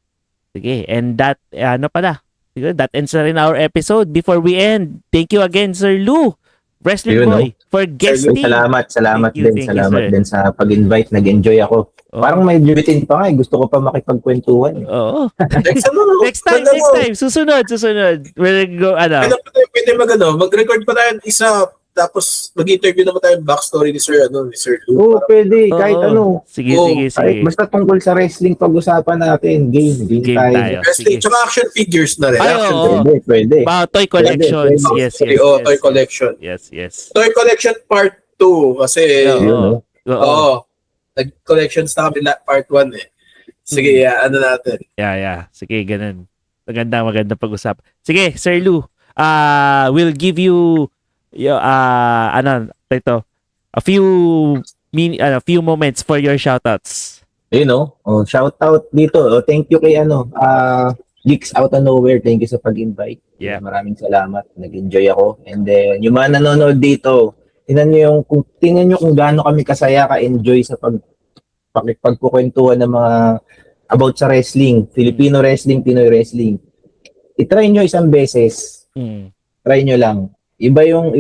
Sige. And that, Sige, that ends na rin our episode. Before we end, thank you again, Sir Lou, Wrestling Ayun, Boy, for guesting. Salamat Thank you, Salamat sir. din sa pag-invite. Nag-enjoy ako. Oh. Parang may bitin pa nga. Gusto ko pa makipagkwentuhan. Oo. Next Next time. Susunod. We'll go, Pwede mag-record pa tayo isa, tapos mag-interview naman tayo backstory ni Sir Lou. Oo, pwede. Kahit Oo. Sige. Kahit basta tungkol sa wrestling pag-usapan natin. Game tayo. Wrestling, Sige. tsaka action figures na rin. Ay, oo. Pwede. Toy collections. Pwede. Yes. Toy collection. Yes. Toy collection part 2 kasi Oo. nag-collections na kami part 1 eh. Sige, natin. Yeah. Sige, ganun. Maganda pag-usap. Sige, Sir Lou. We'll give you a few moments for your shoutouts. Shoutout dito. Thank you kay Geeks Out of Nowhere. Thank you sa pag-invite. Yeah. Maraming salamat. Nag-enjoy ako. And then, yung mga nanonood dito, tingnan nyo kung gaano kami kasaya ka-enjoy sa pagkukwentuhan ng mga about sa wrestling, Filipino wrestling, Pinoy wrestling. I-try nyo isang beses. Try nyo lang. Iba yung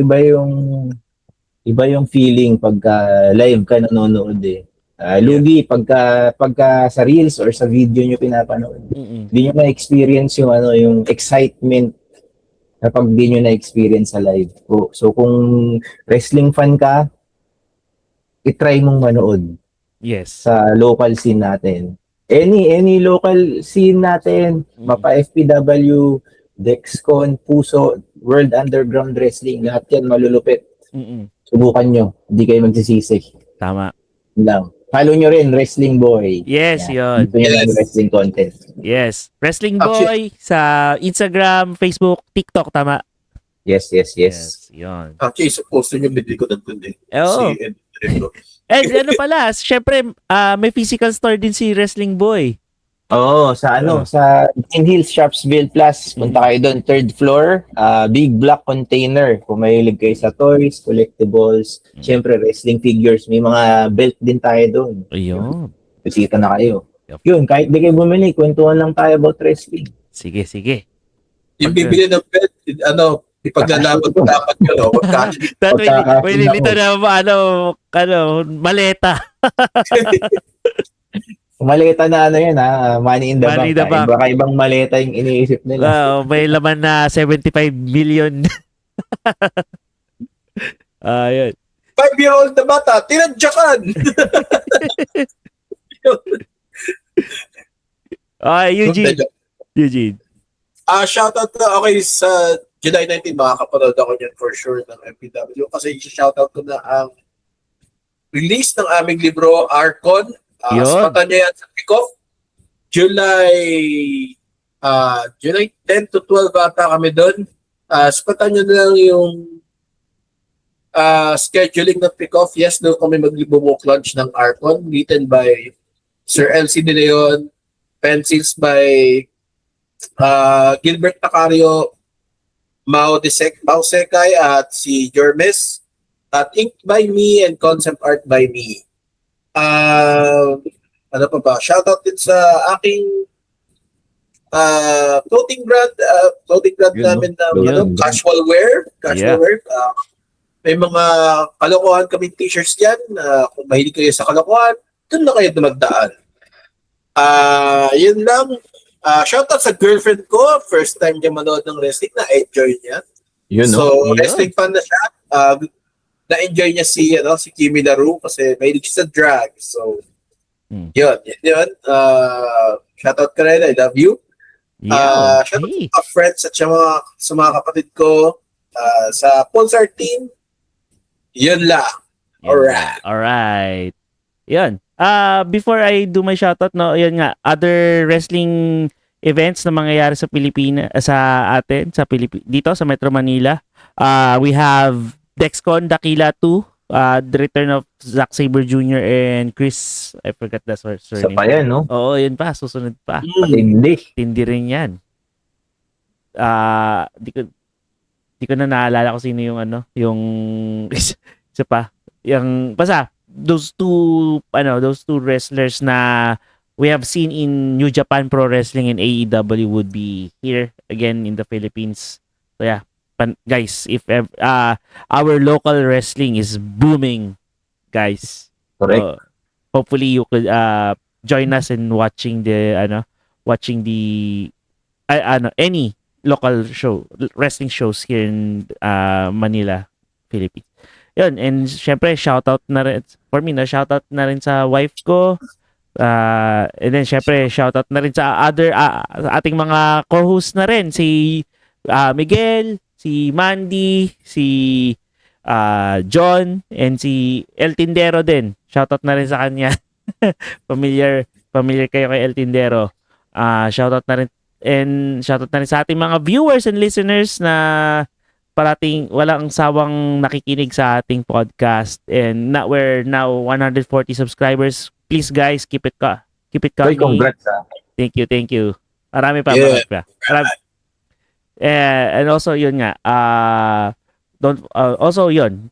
feeling pagka live ka nanonood eh. Lugi pagka sa reels or sa video nyo pinapanood. Hindi nyo ma-experience yung excitement kapag di nyo na-experience sa live. So kung wrestling fan ka, i-try mong manood. Yes. Sa local scene natin. Any local scene natin, Mapa FPW, Dexcon, Puso, World Underground Wrestling, lahat yan malulupit. Subukan nyo, hindi kayo magsisisi. Tama. Lang. Follow nyo rin, Wrestling Boy. Yes, yun. Dito yung wrestling content. Yes. Wrestling Boy sa Instagram, Facebook, TikTok, tama? Yes. Yun. Actually, supposed to yung bibili ko ng kundi. Oo. And pala, syempre, may physical store din si Wrestling Boy. Oo, sa Green Hills, Sharpsville Plus. Punta kayo doon, 3rd floor, big black container. Kung mahilig kayo sa toys, collectibles, syempre wrestling figures. May mga belt din tayo doon. Ayun. Bisita na kayo. Yep. Yun, kahit di kayo bumili, kwentuhan lang tayo about wrestling. Sige. Yung bibili ng belt, ipaglalaban ko dapat yun. May lilito na maleta. Maleta na yan money in the Money bank. in the bank. Baka ibang maleta yung iniisip nila. May laman na 75 million. Yun. 5-year-old na bata, tinadyakan! Eugene. Shoutout na sa July 19, makakapanood ako niyan for sure ng MPW kasi i-shoutout ko na ang release ng aming libro, Arcon. Spatan niya yan sa kickoff. July 10 to 12 ata kami doon. Spatan niyo na lang yung scheduling ng kickoff. Yes, doon kami mag-book launch ng Arcon, written by Sir LC De Leon, pencils by Gilbert Tacario, Mao Sekay at si Jormes, at ink by me and concept art by me. Ano pa ba? Shoutout din sa aking clothing brand Yun, namin na casual wear. may mga kalokohan kaming t-shirts dyan. Kung mahilig kayo sa kalokohan, doon na kayo dumagdaan. Yun lang. Shoutout sa girlfriend ko. First time niya manood ng wrestling, na-enjoy niya. Yun, no? So, Yun. wrestling fan na siya. Na-enjoy niya si Kimi Laru kasi mahilig siya sa drag. So, yun. Shoutout ka rin. I love you. Yeah, Shoutout okay. sa mga friends at sa mga kapatid ko. Sa Pulsar team. Yun lang. Alright. Alright. Yun. Before I do my shoutout, no, yun nga, other wrestling events na mangyayari sa Pilipinas, sa atin, sa dito sa Metro Manila. We have Dexcon Dakila 2, the return of Zack Sabre Jr. and Chris, I forgot the Isa surname. pa yan, no? Oo, yun pa, susunod pa. Patindi. Tindi rin yan. Di ko na naalala kung sino yung yung isa pa. Yung basta those two wrestlers na we have seen in New Japan Pro Wrestling and AEW would be here again in the Philippines. So yeah, guys, if our local wrestling is booming, guys. Correct. So, hopefully you could join us in watching the any local wrestling shows here in Manila, Philippines. Yun, and syempre shoutout na rin for me, shoutout na rin sa wife ko. And then syempre shoutout na rin sa other sa ating mga co-hosts na rin, si Miguel, si Mandy, si John, and si El Tindero din. Shoutout na rin sa kanya. familiar kayo kay El Tindero. Shoutout na rin, and shoutout na rin sa ating mga viewers and listeners na parating walang sawang nakikinig sa ating podcast, and we're now 140 subscribers. Please guys, keep it Oy, coming. congrats, Thank you. Marami pa. Yeah. Marami. And also yun nga,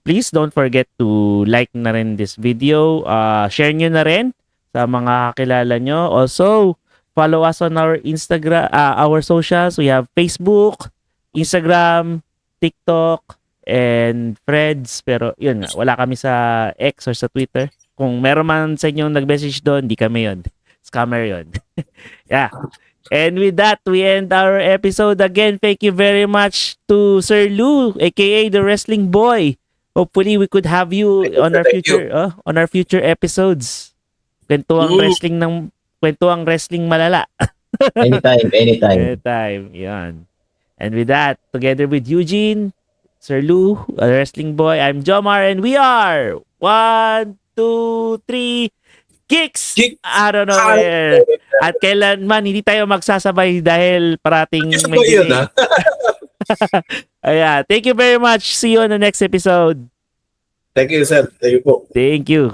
please don't forget to like na rin this video, share nyo na rin sa mga kakilala nyo. Also, follow us on our Instagram, our socials. We have Facebook, Instagram, TikTok, and Threads. Pero yun nga, wala kami sa X or sa Twitter. Kung meron man sa inyong nag-message doon, di kami yun. Scammer yun. Yeah. And with that, we end our episode. Again, thank you very much to Sir Lou, aka the Wrestling Boy. Hopefully, we could have you on our future episodes. Kwentuang wrestling malala. Anytime. Yan. And with that, together with Eugene, Sir Lou, a Wrestling Boy, I'm Jomar, and we are 1, 2, 3 Kicks out of nowhere. At kailanman hindi tayo magsasabay dahil parating may Yun, delay. Ayan. Thank you very much. See you on the next episode. Thank you, sir. Thank you po. Thank you.